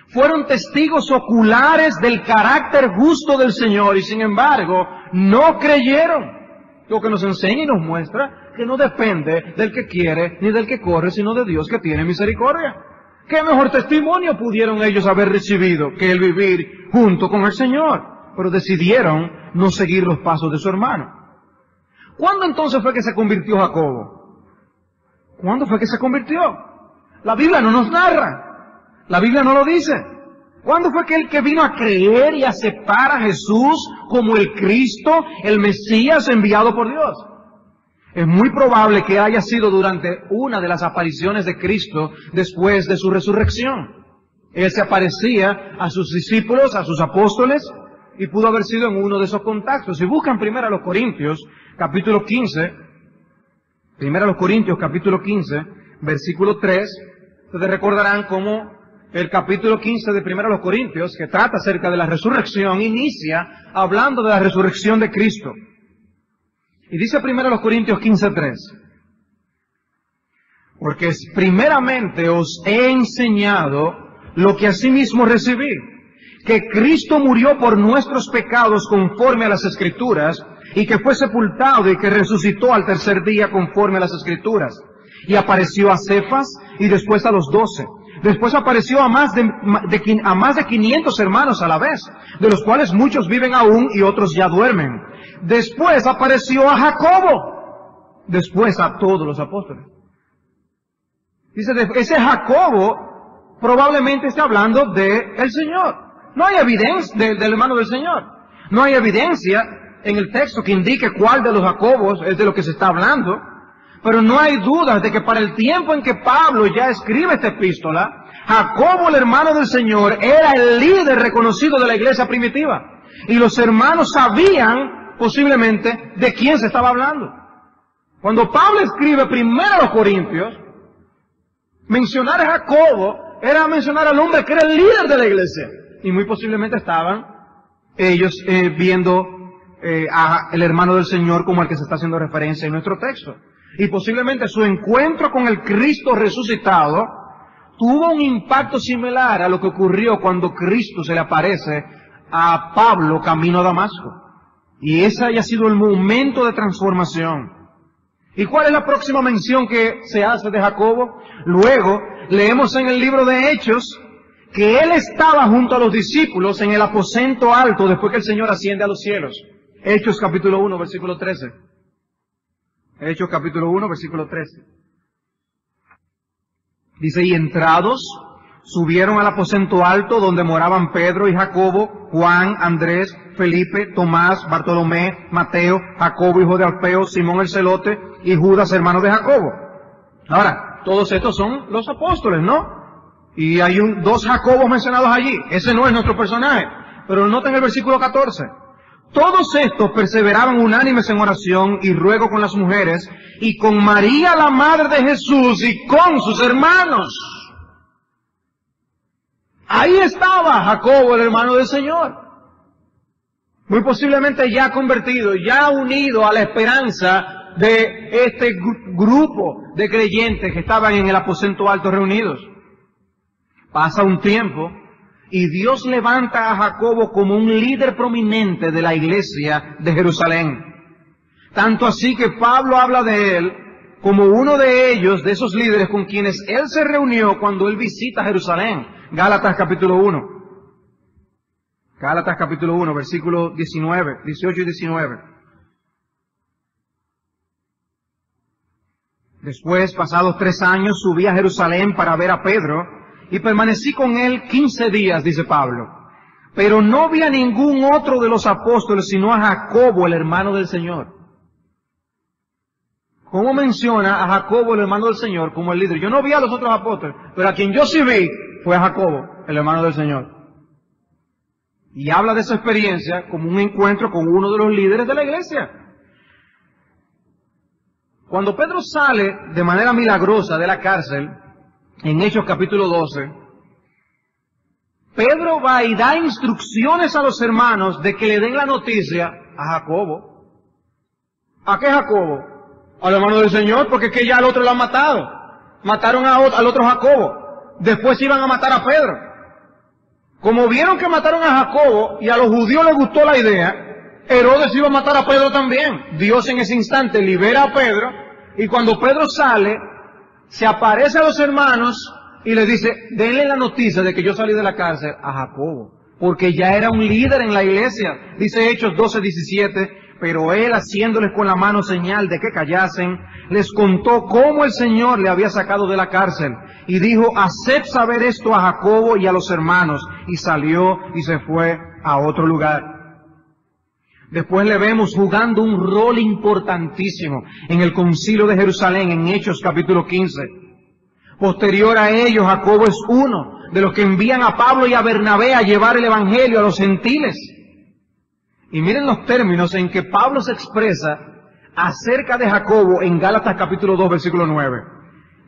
Speaker 2: Fueron testigos oculares del carácter justo del Señor y sin embargo no creyeron. Lo que nos enseña y nos muestra que no depende del que quiere ni del que corre, sino de Dios que tiene misericordia. ¿Qué mejor testimonio pudieron ellos haber recibido que el vivir junto con el Señor? Pero decidieron no seguir los pasos de su hermano. ¿Cuándo entonces fue que se convirtió Jacobo? ¿Cuándo fue que se convirtió? La Biblia no nos narra. La Biblia no lo dice. ¿Cuándo fue que el que vino a creer y aceptar a Jesús como el Cristo, el Mesías enviado por Dios? Es muy probable que haya sido durante una de las apariciones de Cristo después de su resurrección. Él se aparecía a sus discípulos, a sus apóstoles, y pudo haber sido en uno de esos contactos. Si buscan primero a los Corintios, capítulo 15, primero a los Corintios, capítulo 15, versículo 3, ustedes recordarán cómo el capítulo 15 de primero a los Corintios, que trata acerca de la resurrección, inicia hablando de la resurrección de Cristo. Y dice primero a los Corintios 15:3, porque primeramente os he enseñado lo que asimismo recibí, que Cristo murió por nuestros pecados conforme a las Escrituras, y que fue sepultado y que resucitó al tercer día conforme a las Escrituras. Y apareció a Cefas y después a los 12. Después apareció a más de 500 hermanos a la vez, de los cuales muchos viven aún y otros ya duermen. Después apareció a Jacobo. Después a todos los apóstoles. Dice, ese Jacobo probablemente está hablando del Señor. No hay evidencia del hermano del Señor. No hay evidencia en el texto que indique cuál de los Jacobos es de lo que se está hablando. Pero no hay dudas de que para el tiempo en que Pablo ya escribe esta epístola, Jacobo, el hermano del Señor, era el líder reconocido de la iglesia primitiva. Y los hermanos sabían posiblemente de quién se estaba hablando. Cuando Pablo escribe primero a los Corintios, mencionar a Jacobo era mencionar al hombre que era el líder de la iglesia. Y muy posiblemente estaban ellos viendo al hermano del Señor como al que se está haciendo referencia en nuestro texto. Y posiblemente su encuentro con el Cristo resucitado tuvo un impacto similar a lo que ocurrió cuando Cristo se le aparece a Pablo camino a Damasco. Y ese haya sido el momento de transformación. ¿Y cuál es la próxima mención que se hace de Jacobo? Luego leemos en el libro de Hechos que él estaba junto a los discípulos en el aposento alto después que el Señor asciende a los cielos. Hechos capítulo 1, versículo 13. Hechos capítulo 1, versículo 13. Dice, y entrados, subieron al aposento alto donde moraban Pedro y Jacobo, Juan, Andrés, Felipe, Tomás, Bartolomé, Mateo, Jacobo, hijo de Alfeo, Simón el celote y Judas, hermano de Jacobo. Ahora, todos estos son los apóstoles, ¿no? Y hay dos Jacobos mencionados allí. Ese no es nuestro personaje. Pero noten el versículo 14. Todos estos perseveraban unánimes en oración y ruego con las mujeres y con María la madre de Jesús y con sus hermanos. Ahí estaba Jacobo, el hermano del Señor. Muy posiblemente ya convertido, ya unido a la esperanza de este grupo de creyentes que estaban en el aposento alto reunidos. Pasa un tiempo y Dios levanta a Jacobo como un líder prominente de la iglesia de Jerusalén. Tanto así que Pablo habla de él como uno de ellos, de esos líderes con quienes él se reunió cuando él visita Jerusalén. Gálatas capítulo 1. Gálatas capítulo 1, versículos 19, 18 y 19. Después, pasados 3 años, subí a Jerusalén para ver a Pedro y permanecí con él 15 días, dice Pablo. Pero no vi a ningún otro de los apóstoles, sino a Jacobo, el hermano del Señor. ¿Cómo menciona a Jacobo, el hermano del Señor, como el líder? Yo no vi a los otros apóstoles, pero a quien yo sí vi fue a Jacobo, el hermano del Señor. Y habla de esa experiencia como un encuentro con uno de los líderes de la iglesia. Cuando Pedro sale de manera milagrosa de la cárcel, en Hechos capítulo 12, Pedro va y da instrucciones a los hermanos de que le den la noticia a Jacobo. ¿A qué Jacobo? Al hermano del Señor, porque es que ya al otro lo han matado. Mataron al otro Jacobo. Después iban a matar a Pedro. Como vieron que mataron a Jacobo y a los judíos les gustó la idea, Herodes iba a matar a Pedro también. Dios en ese instante libera a Pedro y cuando Pedro sale, se aparece a los hermanos y les dice, denle la noticia de que yo salí de la cárcel a Jacobo, porque ya era un líder en la iglesia. Dice Hechos 12:17, pero él haciéndoles con la mano señal de que callasen, les contó cómo el Señor le había sacado de la cárcel y dijo, haced saber esto a Jacobo y a los hermanos, y salió y se fue a otro lugar. Después le vemos jugando un rol importantísimo en el concilio de Jerusalén en Hechos capítulo 15. Posterior a ello, Jacobo es uno de los que envían a Pablo y a Bernabé a llevar el evangelio a los gentiles. Y miren los términos en que Pablo se expresa acerca de Jacobo en Gálatas capítulo 2, versículo 9.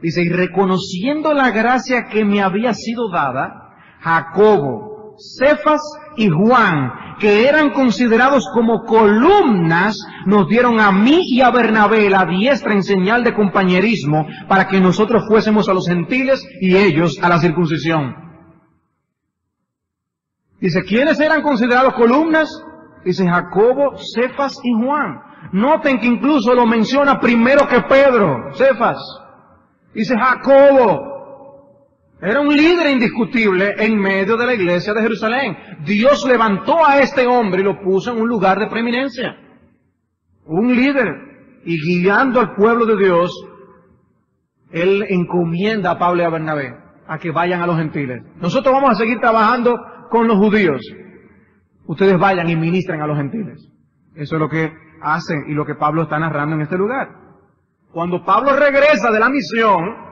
Speaker 2: Dice, y reconociendo la gracia que me había sido dada, Jacobo, Cefas y Juan, que eran considerados como columnas, nos dieron a mí y a Bernabé la diestra en señal de compañerismo para que nosotros fuésemos a los gentiles y ellos a la circuncisión. Dice, ¿quiénes eran considerados columnas? Dice Jacobo, Cefas y Juan. Noten que incluso lo menciona primero que Pedro, Cefas. Dice Jacobo. Era un líder indiscutible en medio de la iglesia de Jerusalén. Dios levantó a este hombre y lo puso en un lugar de preeminencia. Un líder. Y guiando al pueblo de Dios, Él encomienda a Pablo y a Bernabé a que vayan a los gentiles. Nosotros vamos a seguir trabajando con los judíos. Ustedes vayan y ministren a los gentiles. Eso es lo que hacen y lo que Pablo está narrando en este lugar. Cuando Pablo regresa de la misión,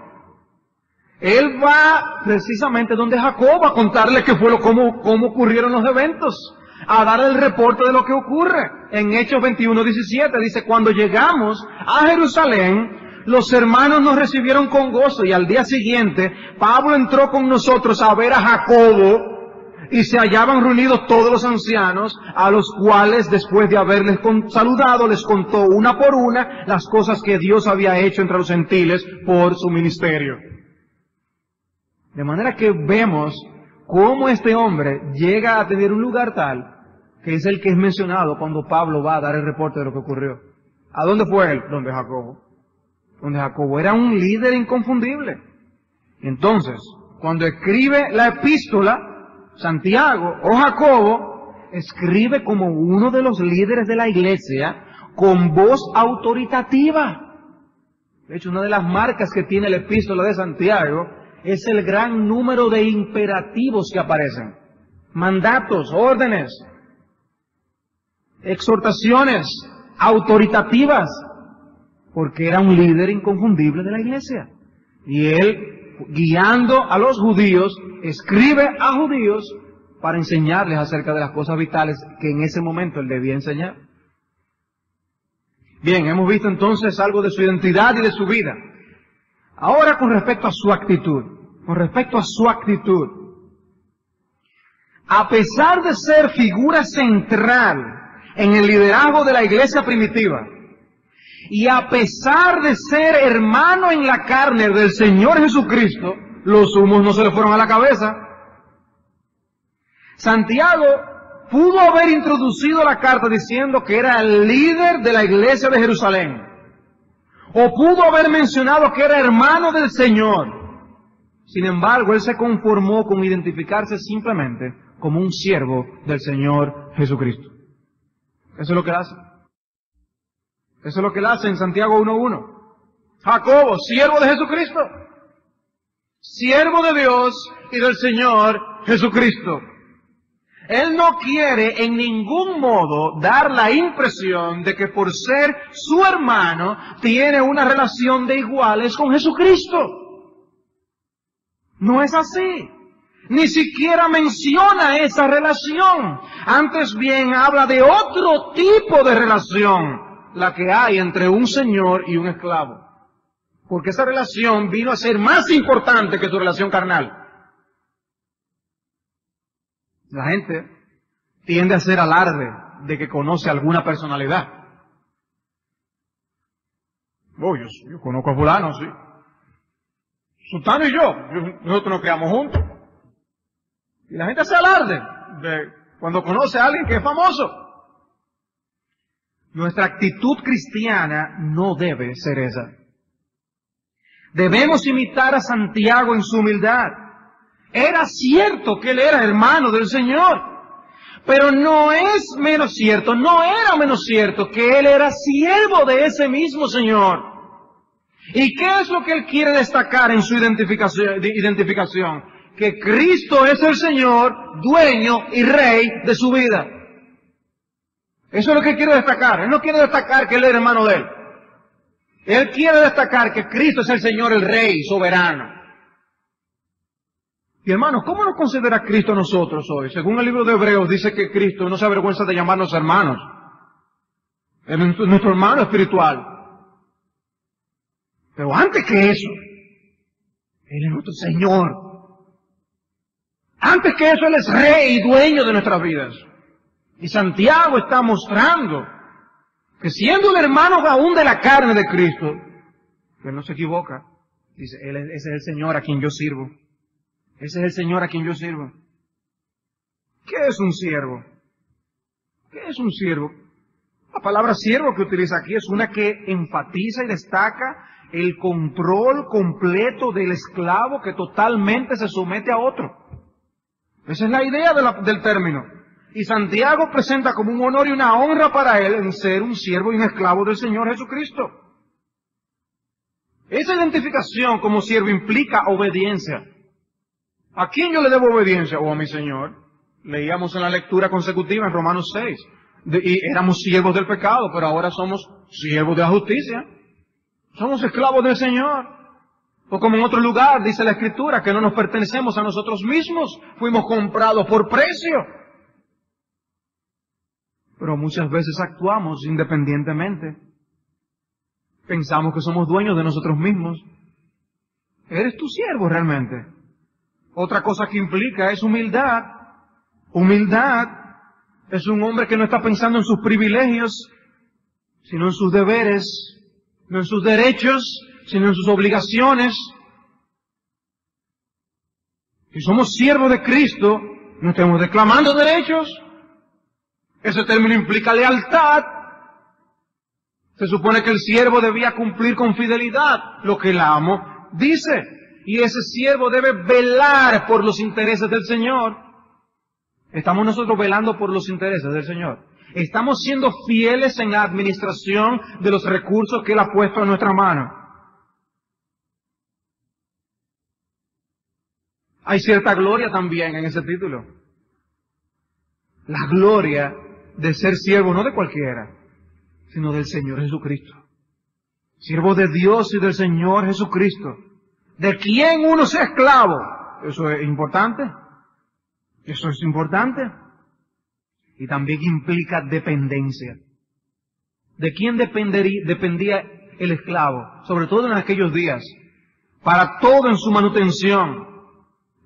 Speaker 2: él va precisamente donde Jacobo a contarle qué fue cómo ocurrieron los eventos, a dar el reporte de lo que ocurre. En Hechos 21:17 dice, cuando llegamos a Jerusalén, los hermanos nos recibieron con gozo y al día siguiente Pablo entró con nosotros a ver a Jacobo y se hallaban reunidos todos los ancianos, a los cuales después de haberles saludado les contó una por una las cosas que Dios había hecho entre los gentiles por su ministerio. De manera que vemos cómo este hombre llega a tener un lugar tal que es el que es mencionado cuando Pablo va a dar el reporte de lo que ocurrió. ¿A dónde fue él? Donde Jacobo. Donde Jacobo era un líder inconfundible. Entonces, cuando escribe la epístola, Santiago o Jacobo, escribe como uno de los líderes de la iglesia con voz autoritativa. De hecho, una de las marcas que tiene la epístola de Santiago es el gran número de imperativos que aparecen. Mandatos, órdenes, exhortaciones autoritativas, porque era un líder inconfundible de la iglesia. Y él, guiando a los judíos, escribe a judíos para enseñarles acerca de las cosas vitales que en ese momento él debía enseñar. Bien, hemos visto entonces algo de su identidad y de su vida. Ahora con respecto a su actitud. A pesar de ser figura central en el liderazgo de la iglesia primitiva, y a pesar de ser hermano en la carne del Señor Jesucristo, los humos no se le fueron a la cabeza. Santiago pudo haber introducido la carta diciendo que era el líder de la iglesia de Jerusalén, o pudo haber mencionado que era hermano del Señor. Sin embargo, él se conformó con identificarse simplemente como un siervo del Señor Jesucristo. Eso es lo que él hace. Eso es lo que él hace en Santiago 1:1. Jacobo, siervo de Jesucristo, siervo de Dios y del Señor Jesucristo. Él no quiere en ningún modo dar la impresión de que por ser su hermano tiene una relación de iguales con Jesucristo. No es así. Ni siquiera menciona esa relación. Antes bien habla de otro tipo de relación, la que hay entre un señor y un esclavo. Porque esa relación vino a ser más importante que su relación carnal. La gente tiende a hacer alarde de que conoce alguna personalidad. Oh, yo conozco a fulano, sí. Sultano y nosotros nos criamos juntos. Y la gente hace alarde de cuando conoce a alguien que es famoso. Nuestra actitud cristiana no debe ser esa. Debemos imitar a Santiago en su humildad. Era cierto que él era hermano del Señor, pero no es menos cierto, no era menos cierto que él era siervo de ese mismo Señor. ¿Y qué es lo que él quiere destacar en su identificación? Que Cristo es el Señor, dueño y rey de su vida. Eso es lo que quiere destacar. Él no quiere destacar que él es hermano de él. Él quiere destacar que Cristo es el Señor, el rey soberano. Y hermanos, ¿cómo nos considera Cristo a nosotros hoy? Según el libro de Hebreos dice que Cristo no se avergüenza de llamarnos hermanos. Es nuestro hermano espiritual. Pero antes que eso, Él es nuestro Señor. Antes que eso, Él es rey y dueño de nuestras vidas. Y Santiago está mostrando que siendo el hermano aún de la carne de Cristo, que Él no se equivoca. Dice, ese es el Señor a quien yo sirvo. Ese es el Señor a quien yo sirvo. ¿Qué es un siervo? ¿Qué es un siervo? La palabra siervo que utiliza aquí es una que enfatiza y destaca el control completo del esclavo que totalmente se somete a otro. Esa es la idea del término. Y Santiago presenta como un honor y una honra para él en ser un siervo y un esclavo del Señor Jesucristo. Esa identificación como siervo implica obediencia. ¿A quién yo le debo obediencia? Oh, a mi Señor. Leíamos en la lectura consecutiva en Romanos 6. Y éramos siervos del pecado, pero ahora somos siervos de la justicia. Somos esclavos del Señor. O como en otro lugar dice la Escritura, que no nos pertenecemos a nosotros mismos. Fuimos comprados por precio. Pero muchas veces actuamos independientemente. Pensamos que somos dueños de nosotros mismos. ¿Eres tu siervo realmente? Otra cosa que implica es humildad. Humildad es un hombre que no está pensando en sus privilegios, sino en sus deberes, no en sus derechos, sino en sus obligaciones. Si somos siervos de Cristo, no estamos reclamando derechos. Ese término implica lealtad. Se supone que el siervo debía cumplir con fidelidad lo que el amo dice. Y ese siervo debe velar por los intereses del Señor. ¿Estamos nosotros velando por los intereses del Señor? ¿Estamos siendo fieles en la administración de los recursos que Él ha puesto en nuestra mano? Hay cierta gloria también en ese título. La gloria de ser siervo no de cualquiera, sino del Señor Jesucristo. Siervo de Dios y del Señor Jesucristo. ¿De quién uno sea esclavo? ¿Eso es importante? Eso es importante. Y también implica dependencia. ¿De quién dependía el esclavo? Sobre todo en aquellos días. Para todo en su manutención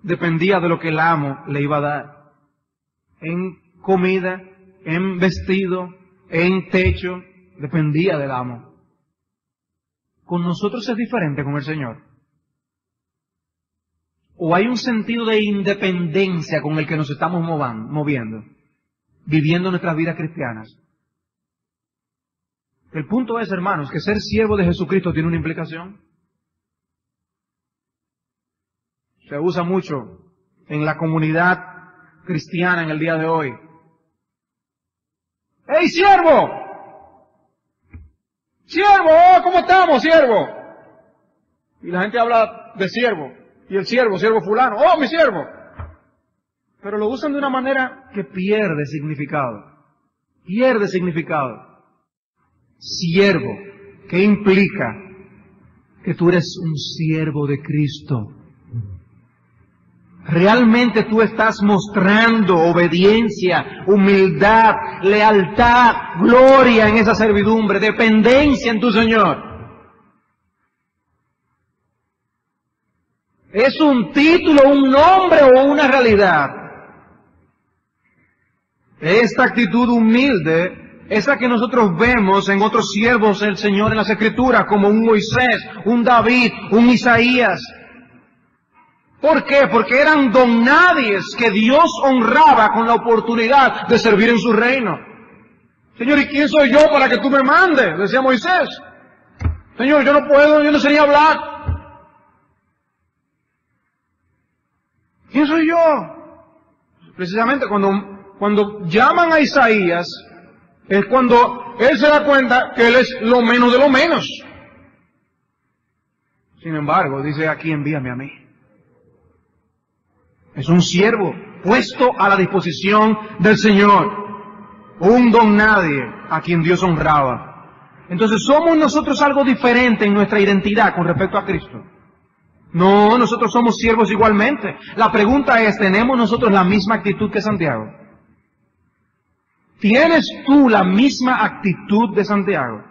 Speaker 2: dependía de lo que el amo le iba a dar. En comida, en vestido, en techo, dependía del amo. Con nosotros es diferente con el Señor. ¿O hay un sentido de independencia con el que nos estamos moviendo, viviendo nuestras vidas cristianas? El punto es, hermanos, que ser siervo de Jesucristo tiene una implicación. Se usa mucho en la comunidad cristiana en el día de hoy. ¡Hey, siervo! ¡Siervo! Oh, ¿cómo estamos, siervo? Y la gente habla de siervo. Y el siervo fulano. ¡Oh, mi siervo! Pero lo usan de una manera que pierde significado. Pierde significado. Siervo, ¿qué implica? Que tú eres un siervo de Cristo. Realmente tú estás mostrando obediencia, humildad, lealtad, gloria en esa servidumbre, dependencia en tu Señor. ¿Es un título, un nombre o una realidad? Esta actitud humilde es la que nosotros vemos en otros siervos del Señor en las Escrituras, como un Moisés, un David, un Isaías. ¿Por qué? Porque eran donadies que Dios honraba con la oportunidad de servir en su reino. Señor, ¿y quién soy yo para que tú me mandes? Decía Moisés. Señor, yo no puedo, yo no sé ni hablar. ¿Quién soy yo? Precisamente cuando llaman a Isaías, es cuando él se da cuenta que él es lo menos de lo menos. Sin embargo, dice, aquí envíame a mí. Es un siervo puesto a la disposición del Señor. Un don nadie a quien Dios honraba. Entonces, ¿somos nosotros algo diferente en nuestra identidad con respecto a Cristo? No, nosotros somos siervos igualmente. La pregunta es, ¿tenemos nosotros la misma actitud que Santiago? ¿Tienes tú la misma actitud de Santiago?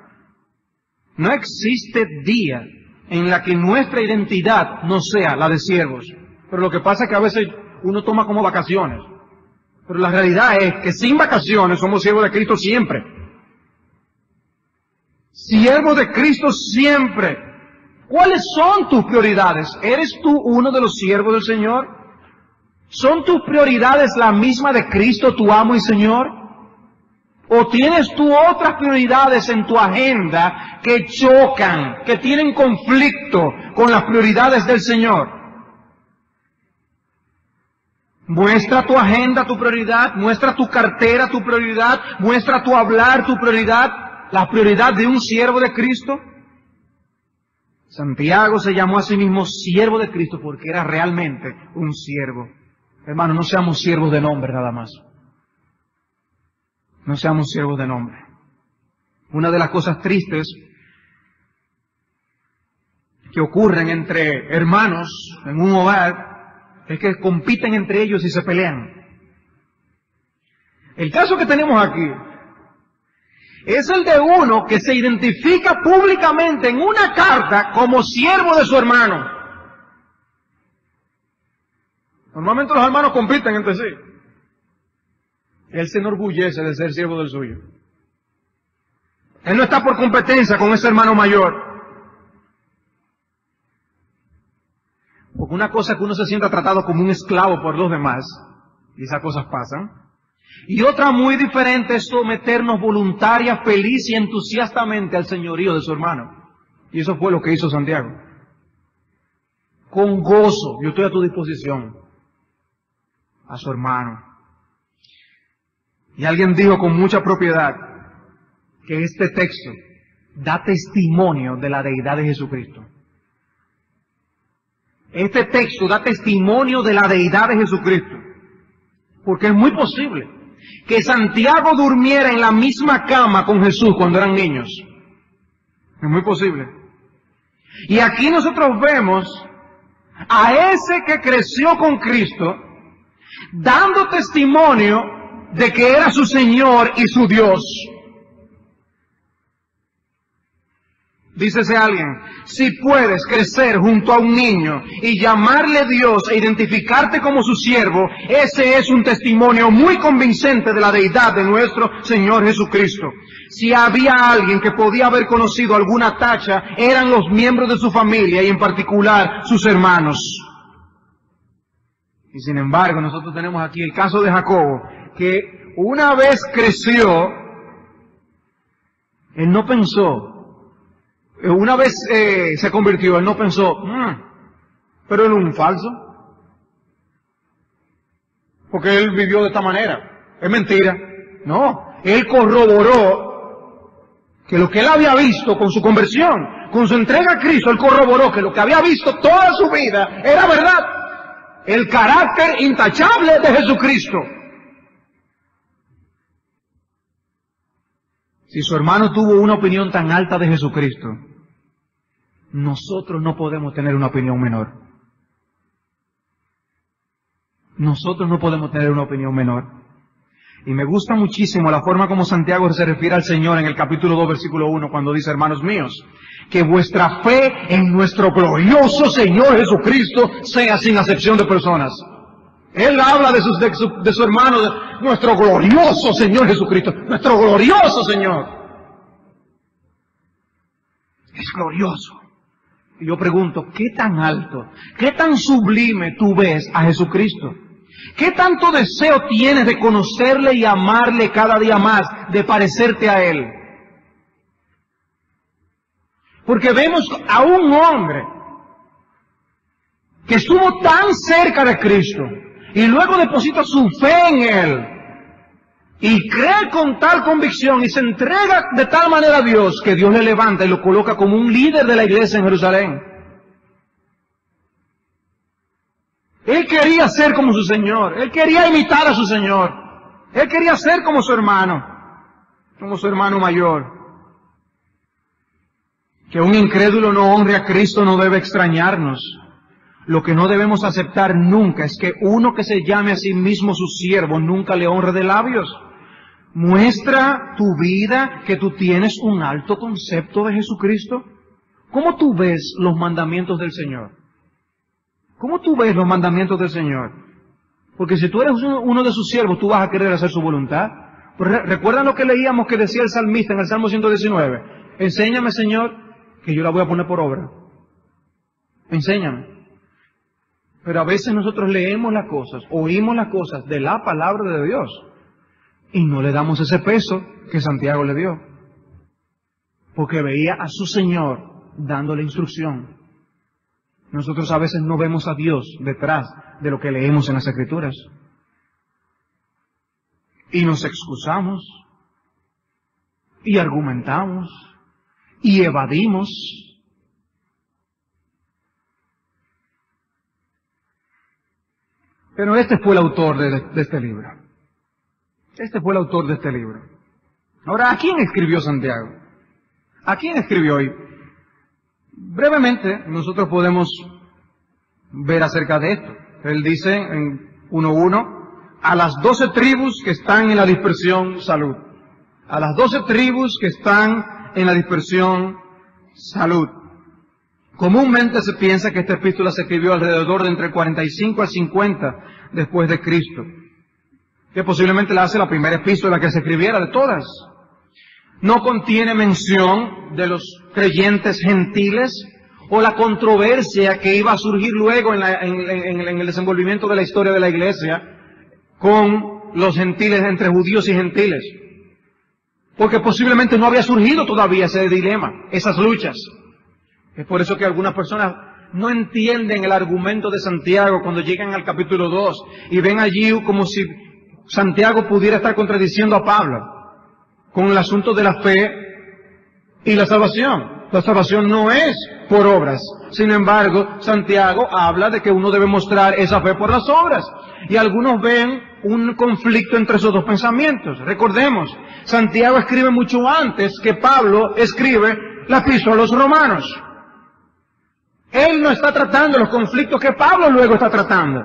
Speaker 2: No existe día en la que nuestra identidad no sea la de siervos. Pero lo que pasa es que a veces uno toma como vacaciones. Pero la realidad es que sin vacaciones somos siervos de Cristo siempre. Siervos de Cristo siempre. ¿Cuáles son tus prioridades? ¿Eres tú uno de los siervos del Señor? ¿Son tus prioridades la misma de Cristo, tu amo y Señor? ¿O tienes tú otras prioridades en tu agenda que chocan, que tienen conflicto con las prioridades del Señor? Muestra tu agenda tu prioridad, muestra tu cartera tu prioridad, muestra tu hablar tu prioridad, la prioridad de un siervo de Cristo. Santiago se llamó a sí mismo siervo de Cristo porque era realmente un siervo. Hermanos, no seamos siervos de nombre nada más. No seamos siervos de nombre. Una de las cosas tristes que ocurren entre hermanos en un hogar es que compiten entre ellos y se pelean. El caso que tenemos aquí es el de uno que se identifica públicamente en una carta como siervo de su hermano. Normalmente los hermanos compiten entre sí. Él se enorgullece de ser siervo del suyo. Él no está por competencia con ese hermano mayor. Porque una cosa es que uno se sienta tratado como un esclavo por los demás, y esas cosas pasan. Y otra muy diferente es someternos voluntaria, feliz y entusiastamente al señorío de su hermano. Y eso fue lo que hizo Santiago. Con gozo, yo estoy a tu disposición, a su hermano. Y alguien dijo con mucha propiedad que este texto da testimonio de la deidad de Jesucristo. Este texto da testimonio de la deidad de Jesucristo. Porque es muy posible que Santiago durmiera en la misma cama con Jesús cuando eran niños. Es muy posible. Y aquí nosotros vemos a ese que creció con Cristo dando testimonio de que era su Señor y su Dios. Dícese alguien, si puedes crecer junto a un niño y llamarle Dios e identificarte como su siervo, ese es un testimonio muy convincente de la deidad de nuestro Señor Jesucristo. Si había alguien que podía haber conocido alguna tacha, eran los miembros de su familia y en particular sus hermanos. Y sin embargo, nosotros tenemos aquí el caso de Jacobo, que una vez creció, él no pensó. Una vez se convirtió, él no pensó, pero él es un falso. Porque él vivió de esta manera. Es mentira. No, él corroboró que lo que él había visto con su conversión, con su entrega a Cristo, él corroboró que lo que había visto toda su vida era verdad. El carácter intachable de Jesucristo. Si su hermano tuvo una opinión tan alta de Jesucristo, nosotros no podemos tener una opinión menor. Nosotros no podemos tener una opinión menor. Y me gusta muchísimo la forma como Santiago se refiere al Señor en el capítulo 2, versículo 1, cuando dice, hermanos míos, que vuestra fe en nuestro glorioso Señor Jesucristo sea sin acepción de personas. Él habla de su hermano, de nuestro glorioso Señor Jesucristo, nuestro glorioso Señor. Es glorioso. Y yo pregunto, ¿qué tan alto, qué tan sublime tú ves a Jesucristo? ¿Qué tanto deseo tienes de conocerle y amarle cada día más, de parecerte a Él? Porque vemos a un hombre que estuvo tan cerca de Cristo, y luego deposita su fe en Él, y cree con tal convicción, y se entrega de tal manera a Dios, que Dios le levanta y lo coloca como un líder de la iglesia en Jerusalén. Él quería ser como su Señor, él quería imitar a su Señor, él quería ser como su hermano mayor. Que un incrédulo no honre a Cristo no debe extrañarnos. Lo que no debemos aceptar nunca es que uno que se llame a sí mismo su siervo nunca le honre de labios. Muestra tu vida que tú tienes un alto concepto de Jesucristo. ¿Cómo tú ves los mandamientos del Señor? ¿Cómo tú ves los mandamientos del Señor? Porque si tú eres uno de sus siervos, tú vas a querer hacer su voluntad. ¿Recuerdan lo que leíamos que decía el salmista en el Salmo 119? Enséñame, Señor, que yo la voy a poner por obra. Enséñame. Pero a veces nosotros leemos las cosas, oímos las cosas de la palabra de Dios y no le damos ese peso que Santiago le dio. Porque veía a su Señor dándole instrucción. Nosotros a veces no vemos a Dios detrás de lo que leemos en las Escrituras. Y nos excusamos, y argumentamos, y evadimos. Pero este fue el autor de este libro. Este fue el autor de este libro. Ahora, ¿a quién escribió Santiago? ¿A quién escribió hoy? Brevemente, nosotros podemos ver acerca de esto. Él dice en 1:1, a las 12 tribus que están en la dispersión, salud. A las 12 tribus que están en la dispersión, salud. Comúnmente se piensa que esta epístola se escribió alrededor de entre el 45 al 50 después de Cristo, que posiblemente la hace la primera epístola que se escribiera de todas. No contiene mención de los creyentes gentiles o la controversia que iba a surgir luego en el desenvolvimiento de la historia de la iglesia con los gentiles, entre judíos y gentiles. Porque posiblemente no había surgido todavía ese dilema, esas luchas. Es por eso que algunas personas no entienden el argumento de Santiago cuando llegan al capítulo 2 y ven allí como si Santiago pudiera estar contradiciendo a Pablo con el asunto de la fe y la salvación. La salvación no es por obras. Sin embargo, Santiago habla de que uno debe mostrar esa fe por las obras. Y algunos ven un conflicto entre esos dos pensamientos. Recordemos, Santiago escribe mucho antes que Pablo escribe la epístola a los romanos. Él no está tratando los conflictos que Pablo luego está tratando.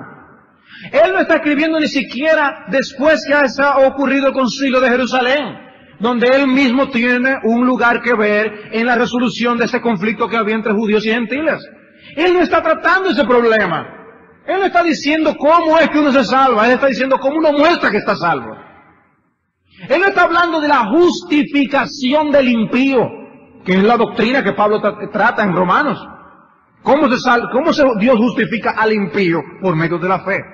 Speaker 2: Él no está escribiendo ni siquiera después que ha ocurrido el concilio de Jerusalén, donde él mismo tiene un lugar que ver en la resolución de ese conflicto que había entre judíos y gentiles. Él no está tratando ese problema. Él no está diciendo cómo es que uno se salva. Él está diciendo cómo uno muestra que está salvo. Él no está hablando de la justificación del impío, que es la doctrina que Pablo trata en Romanos. ¿Cómo Dios justifica al impío? Por medio de la fe.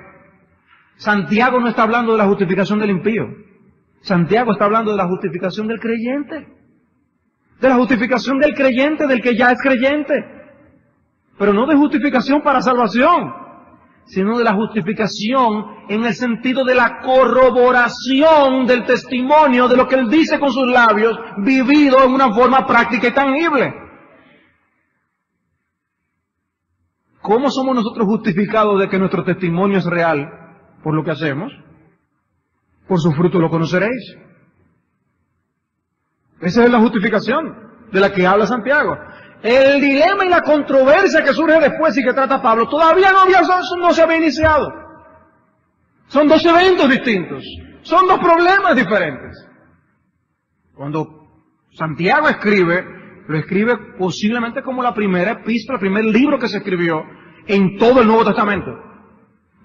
Speaker 2: Santiago no está hablando de la justificación del impío. Santiago está hablando de la justificación del creyente. De la justificación del creyente, del que ya es creyente. Pero no de justificación para salvación, sino de la justificación en el sentido de la corroboración del testimonio de lo que él dice con sus labios, vivido en una forma práctica y tangible. ¿Cómo somos nosotros justificados de que nuestro testimonio es real? Por lo que hacemos. Por su fruto lo conoceréis. Esa es la justificación de la que habla Santiago. El dilema y la controversia que surge después y que trata Pablo todavía no se había iniciado. Son dos eventos distintos. Son dos problemas diferentes. Cuando Santiago escribe, lo escribe posiblemente como la primera epístola, el primer libro que se escribió en todo el Nuevo Testamento.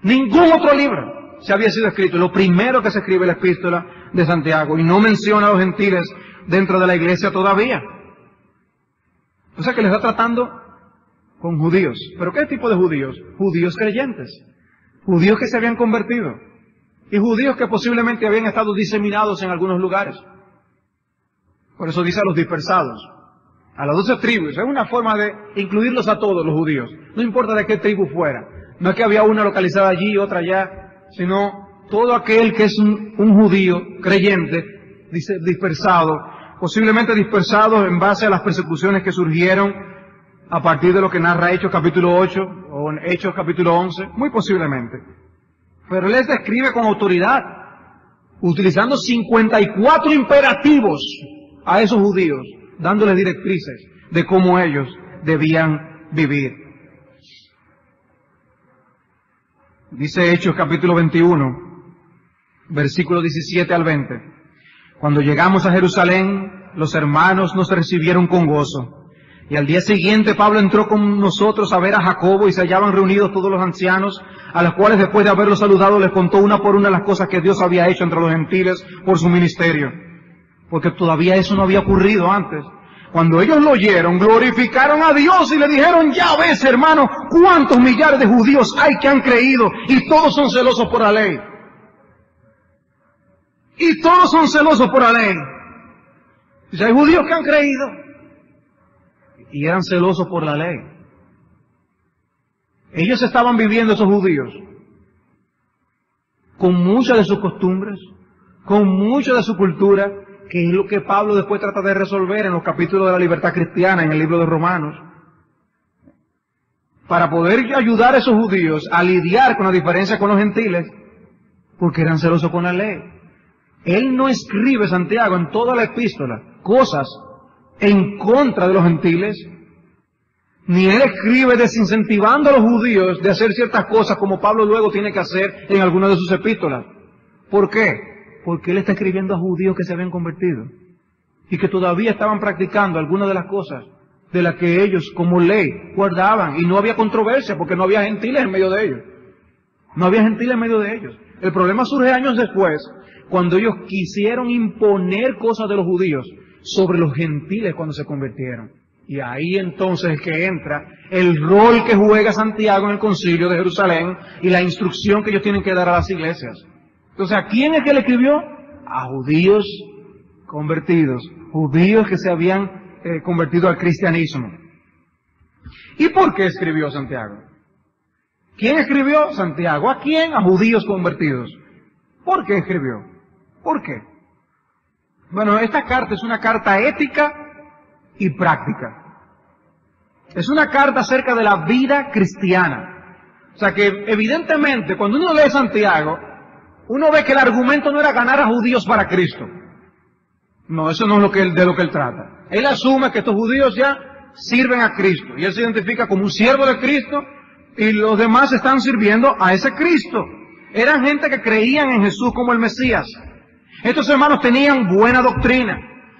Speaker 2: Ningún otro libro se había sido escrito. Lo primero que se escribe es la epístola de Santiago, y no menciona a los gentiles dentro de la iglesia todavía. O sea que le está tratando con judíos. ¿Pero qué tipo de judíos? Judíos creyentes. Judíos que se habían convertido. Y judíos que posiblemente habían estado diseminados en algunos lugares. Por eso dice a los dispersados. A las 12 tribus. Es una forma de incluirlos a todos los judíos. No importa de qué tribu fuera. No es que había una localizada allí y otra allá, sino todo aquel que es un judío creyente, dice dispersado, posiblemente dispersados en base a las persecuciones que surgieron a partir de lo que narra Hechos capítulo 8 o Hechos capítulo 11, muy posiblemente. Pero él les describe con autoridad, utilizando 54 imperativos a esos judíos, dándoles directrices de cómo ellos debían vivir. Dice Hechos capítulo 21, versículos 17 al 20. Cuando llegamos a Jerusalén, los hermanos nos recibieron con gozo. Y al día siguiente Pablo entró con nosotros a ver a Jacobo, y se hallaban reunidos todos los ancianos, a los cuales después de haberlos saludado les contó una por una las cosas que Dios había hecho entre los gentiles por su ministerio. Porque todavía eso no había ocurrido antes. Cuando ellos lo oyeron, glorificaron a Dios y le dijeron: ya ves, hermano, cuántos millares de judíos hay que han creído, y todos son celosos por la ley. Y todos son celosos por la ley. Dice, hay judíos que han creído y eran celosos por la ley. Ellos estaban viviendo, esos judíos, con muchas de sus costumbres, con mucha de su cultura, que es lo que Pablo después trata de resolver en los capítulos de la libertad cristiana en el libro de Romanos, para poder ayudar a esos judíos a lidiar con la diferencia con los gentiles, porque eran celosos con la ley. Él no escribe, Santiago, en toda la epístola, cosas en contra de los gentiles, ni él escribe desincentivando a los judíos de hacer ciertas cosas como Pablo luego tiene que hacer en algunas de sus epístolas. ¿Por qué? Porque él está escribiendo a judíos que se habían convertido y que todavía estaban practicando algunas de las cosas de las que ellos como ley guardaban, y no había controversia porque no había gentiles en medio de ellos. No había gentiles en medio de ellos. El problema surge años después, cuando ellos quisieron imponer cosas de los judíos sobre los gentiles cuando se convirtieron. Y ahí entonces es que entra el rol que juega Santiago en el concilio de Jerusalén y la instrucción que ellos tienen que dar a las iglesias. Entonces, ¿a quién es que le escribió? A judíos convertidos, judíos que se habían convertido al cristianismo. ¿Y por qué escribió Santiago? ¿Quién escribió? Santiago. ¿A quién? A judíos convertidos. ¿Por qué escribió? ¿Por qué? Bueno, esta carta es una carta ética y práctica. Es una carta acerca de la vida cristiana. O sea que evidentemente cuando uno lee Santiago, uno ve que el argumento no era ganar a judíos para Cristo. No, eso no es de lo que él trata. Él asume que estos judíos ya sirven a Cristo y él se identifica como un siervo de Cristo y los demás están sirviendo a ese Cristo. Eran gente que creían en Jesús como el Mesías. Estos hermanos tenían buena doctrina.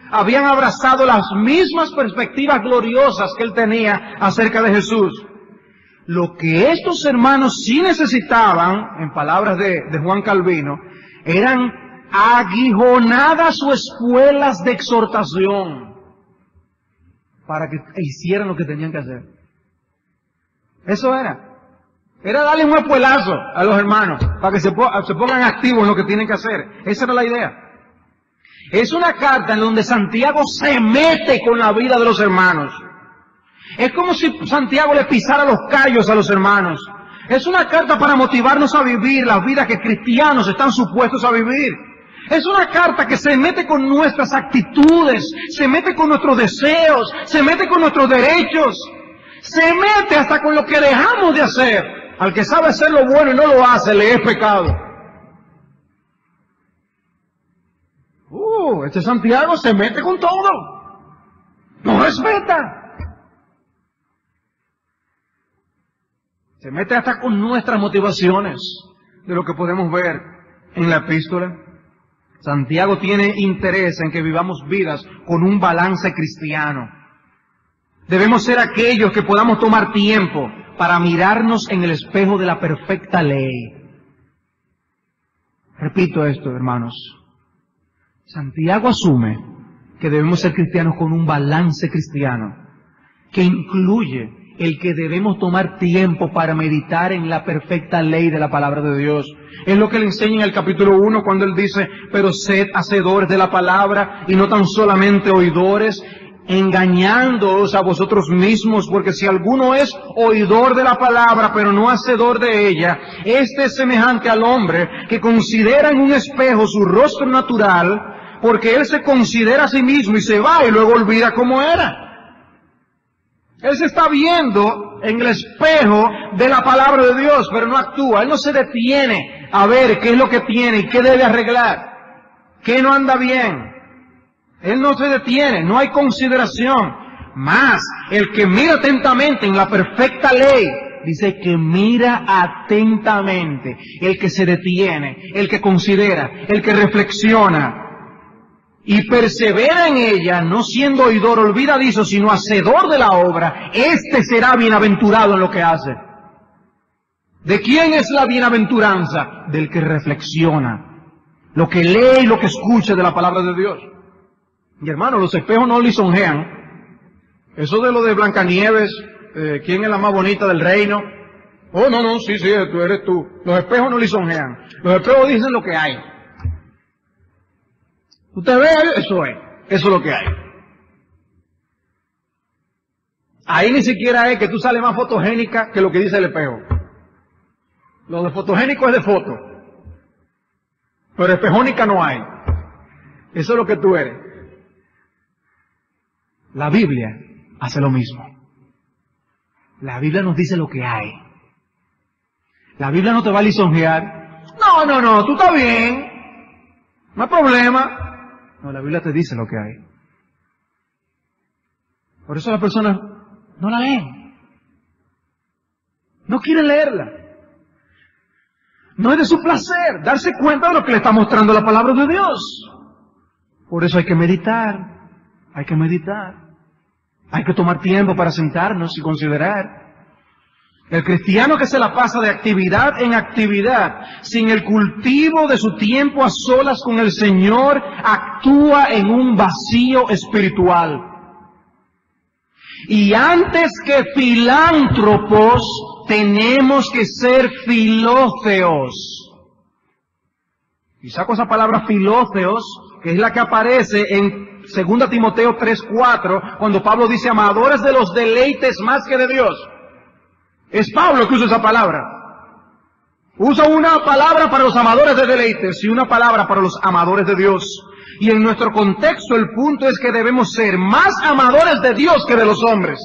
Speaker 2: Habían abrazado las mismas perspectivas gloriosas que él tenía acerca de Jesús. Lo que estos hermanos sí necesitaban, en palabras de Juan Calvino, eran aguijonadas o espuelas de exhortación para que hicieran lo que tenían que hacer. Eso era. Era darle un espuelazo a los hermanos para que se pongan activos en lo que tienen que hacer. Esa era la idea. Es una carta en donde Santiago se mete con la vida de los hermanos. Es como si Santiago le pisara los callos a los hermanos. Es una carta para motivarnos a vivir la vida que cristianos están supuestos a vivir. Es una carta que se mete con nuestras actitudes, se mete con nuestros deseos, se mete con nuestros derechos, se mete hasta con lo que dejamos de hacer. Al que sabe hacer lo bueno y no lo hace, le es pecado. Este Santiago se mete con todo. No respeta. Se mete hasta con nuestras motivaciones, de lo que podemos ver en la epístola. Santiago tiene interés en que vivamos vidas con un balance cristiano. Debemos ser aquellos que podamos tomar tiempo para mirarnos en el espejo de la perfecta ley. Repito esto, hermanos. Santiago asume que debemos ser cristianos con un balance cristiano, que incluye el que debemos tomar tiempo para meditar en la perfecta ley de la palabra de Dios. Es lo que le enseña en el capítulo 1 cuando él dice, pero sed hacedores de la palabra y no tan solamente oidores, engañándoos a vosotros mismos, porque si alguno es oidor de la palabra, pero no hacedor de ella, este es semejante al hombre que considera en un espejo su rostro natural, porque él se considera a sí mismo y se va y luego olvida cómo era. Él se está viendo en el espejo de la palabra de Dios, pero no actúa. Él no se detiene a ver qué es lo que tiene y qué debe arreglar, qué no anda bien. Él no se detiene, no hay consideración. Más, el que mira atentamente en la perfecta ley, dice que mira atentamente. El que se detiene, el que considera, el que reflexiona y persevera en ella, no siendo oidor olvidadizo, sino hacedor de la obra, este será bienaventurado en lo que hace. ¿De quién es la bienaventuranza? Del que reflexiona, lo que lee y lo que escucha de la palabra de Dios. Y hermano, los espejos no lisonjean. Eso de lo de Blancanieves, ¿quién es la más bonita del reino? Oh, no, sí, tú eres tú. Los espejos no lisonjean. Los espejos dicen lo que hay. Usted ve, eso es lo que hay. Ahí ni siquiera es que tú sales más fotogénica que lo que dice el espejo. Lo de fotogénico es de foto. Pero espejónica no hay. Eso es lo que tú eres. La Biblia hace lo mismo. La Biblia nos dice lo que hay. La Biblia no te va a lisonjear. No, tú estás bien. No hay problema. No, la Biblia te dice lo que hay. Por eso las personas no la leen. No quieren leerla. No es de su placer darse cuenta de lo que le está mostrando la palabra de Dios. Por eso hay que meditar. Hay que meditar. Hay que tomar tiempo para sentarnos y considerar. El cristiano que se la pasa de actividad en actividad, sin el cultivo de su tiempo a solas con el Señor, actúa en un vacío espiritual. Y antes que filántropos, tenemos que ser filóceos. Y saco esa palabra filóceos, que es la que aparece en 2 Timoteo 3:4, cuando Pablo dice amadores de los deleites más que de Dios. Es Pablo que usa esa palabra. Usa una palabra para los amadores de deleites y una palabra para los amadores de Dios. Y en nuestro contexto el punto es que debemos ser más amadores de Dios que de los hombres.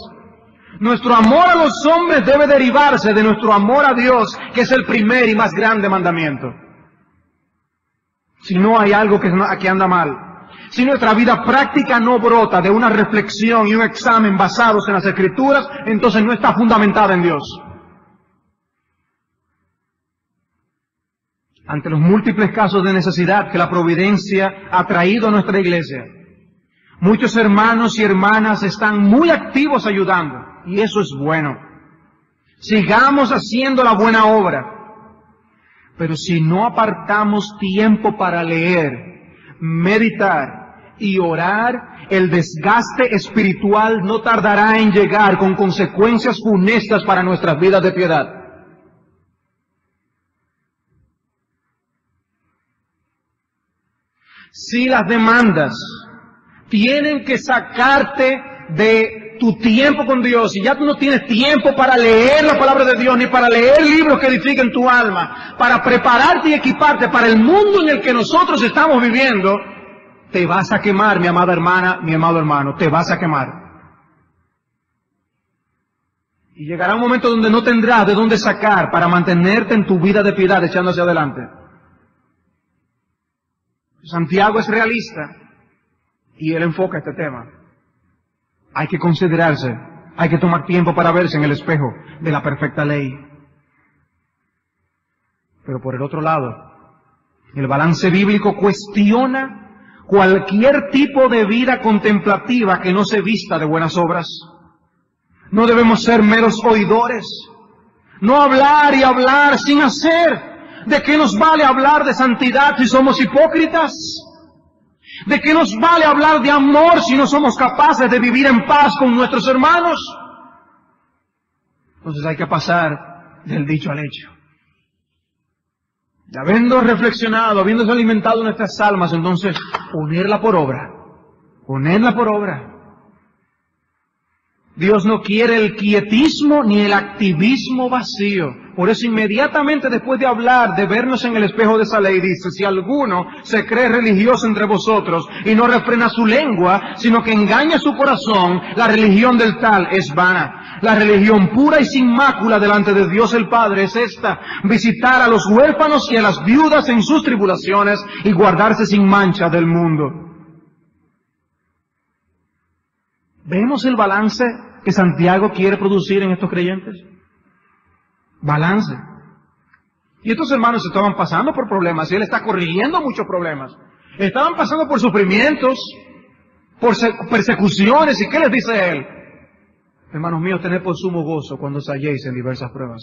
Speaker 2: Nuestro amor a los hombres debe derivarse de nuestro amor a Dios, que es el primer y más grande mandamiento. Si no hay algo que anda mal, si nuestra vida práctica no brota de una reflexión y un examen basados en las Escrituras, entonces no está fundamentada en Dios. Ante los múltiples casos de necesidad que la providencia ha traído a nuestra iglesia, muchos hermanos y hermanas están muy activos ayudando, y eso es bueno. Sigamos haciendo la buena obra. Pero si no apartamos tiempo para leer, meditar y orar, el desgaste espiritual no tardará en llegar con consecuencias funestas para nuestras vidas de piedad. Si las demandas tienen que sacarte de tu tiempo con Dios, y ya tú no tienes tiempo para leer la palabra de Dios, ni para leer libros que edifiquen tu alma, para prepararte y equiparte para el mundo en el que nosotros estamos viviendo, te vas a quemar, mi amada hermana, mi amado hermano, te vas a quemar. Y llegará un momento donde no tendrás de dónde sacar para mantenerte en tu vida de piedad echando hacia adelante. Santiago es realista y él enfoca este tema. Hay que considerarse, hay que tomar tiempo para verse en el espejo de la perfecta ley. Pero por el otro lado, el balance bíblico cuestiona cualquier tipo de vida contemplativa que no se vista de buenas obras. No debemos ser meros oidores, no hablar y hablar sin hacer. ¿De qué nos vale hablar de santidad si somos hipócritas? ¿De qué nos vale hablar de amor si no somos capaces de vivir en paz con nuestros hermanos? Entonces hay que pasar del dicho al hecho. Y habiendo reflexionado, habiéndose alimentado nuestras almas, entonces ponerla por obra. Ponerla por obra. Dios no quiere el quietismo ni el activismo vacío. Por eso inmediatamente después de hablar, de vernos en el espejo de esa ley, dice, si alguno se cree religioso entre vosotros y no refrena su lengua, sino que engaña su corazón, la religión del tal es vana. La religión pura y sin mácula delante de Dios el Padre es esta: visitar a los huérfanos y a las viudas en sus tribulaciones y guardarse sin mancha del mundo. ¿Vemos el balance que Santiago quiere producir en estos creyentes? Balance. Y estos hermanos estaban pasando por problemas, y él está corrigiendo muchos problemas. Estaban pasando por sufrimientos, por persecuciones, ¿y qué les dice él? Hermanos míos, tened por sumo gozo cuando os halléis en diversas pruebas.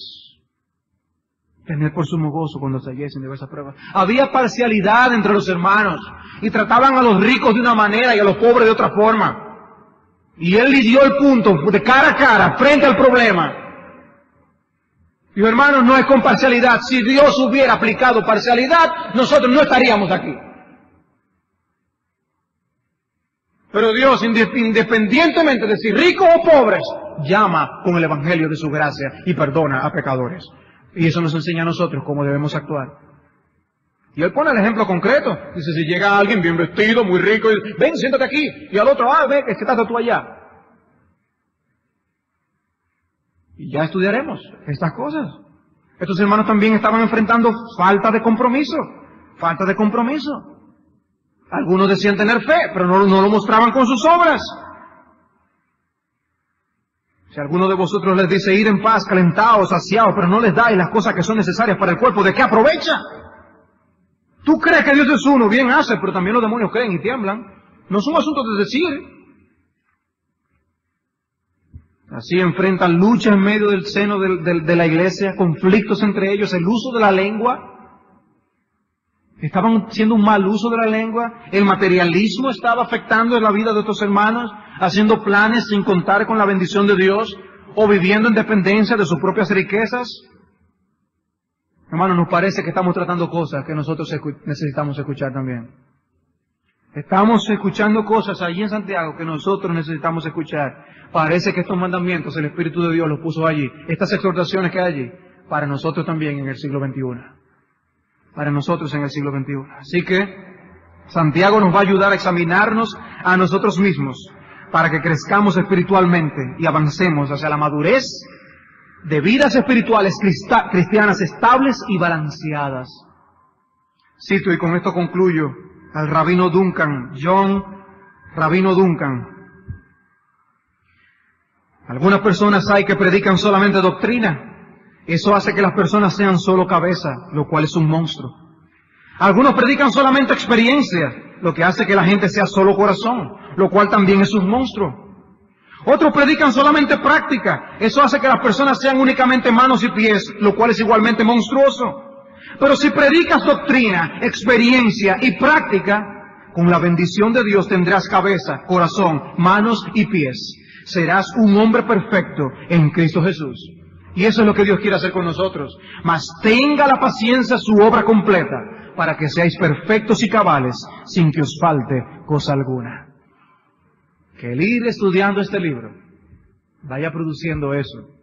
Speaker 2: Tened por sumo gozo cuando os halléis en diversas pruebas. Había parcialidad entre los hermanos, y trataban a los ricos de una manera y a los pobres de otra forma. Y él les dio el punto de cara a cara, frente al problema. Y hermanos, no es con parcialidad. Si Dios hubiera aplicado parcialidad, nosotros no estaríamos aquí. Pero Dios, independientemente de si ricos o pobres, llama con el evangelio de su gracia y perdona a pecadores. Y eso nos enseña a nosotros cómo debemos actuar. Y él pone el ejemplo concreto. Dice, si llega alguien bien vestido, muy rico, y dice, ven, siéntate aquí. Y al otro, ven, es que estás tú allá. Y ya estudiaremos estas cosas. Estos hermanos también estaban enfrentando falta de compromiso. Falta de compromiso. Algunos decían tener fe, pero no lo mostraban con sus obras. Si alguno de vosotros les dice ir en paz, calentados, saciados, pero no les dais las cosas que son necesarias para el cuerpo, ¿de qué aprovecha? Tú crees que Dios es uno, bien hace, pero también los demonios creen y tiemblan. No es un asunto de decir. Así enfrentan luchas en medio del seno de la iglesia, conflictos entre ellos, el uso de la lengua. Estaban haciendo un mal uso de la lengua. El materialismo estaba afectando la vida de estos hermanos, haciendo planes sin contar con la bendición de Dios, o viviendo en dependencia de sus propias riquezas. Hermanos, nos parece que estamos tratando cosas que nosotros necesitamos escuchar también. Estamos escuchando cosas allí en Santiago que nosotros necesitamos escuchar. Parece que estos mandamientos el Espíritu de Dios los puso allí. Estas exhortaciones que hay allí, para nosotros también en el siglo XXI. Para nosotros en el siglo XXI. Así que Santiago nos va a ayudar a examinarnos a nosotros mismos para que crezcamos espiritualmente y avancemos hacia la madurez de vidas espirituales cristianas estables y balanceadas. Cito, y con esto concluyo, al rabino Duncan, John Rabino Duncan. Algunas personas hay que predican solamente doctrina. Eso hace que las personas sean solo cabeza, lo cual es un monstruo. Algunos predican solamente experiencia, lo que hace que la gente sea solo corazón, lo cual también es un monstruo. Otros predican solamente práctica. Eso hace que las personas sean únicamente manos y pies, lo cual es igualmente monstruoso. Pero si predicas doctrina, experiencia y práctica, con la bendición de Dios tendrás cabeza, corazón, manos y pies. Serás un hombre perfecto en Cristo Jesús. Y eso es lo que Dios quiere hacer con nosotros. Mas tenga la paciencia su obra completa, para que seáis perfectos y cabales, sin que os falte cosa alguna. Que el ir estudiando este libro vaya produciendo eso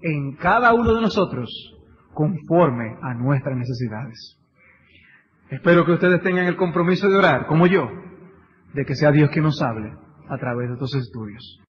Speaker 2: en cada uno de nosotros conforme a nuestras necesidades. Espero que ustedes tengan el compromiso de orar, como yo, de que sea Dios quien nos hable a través de estos estudios.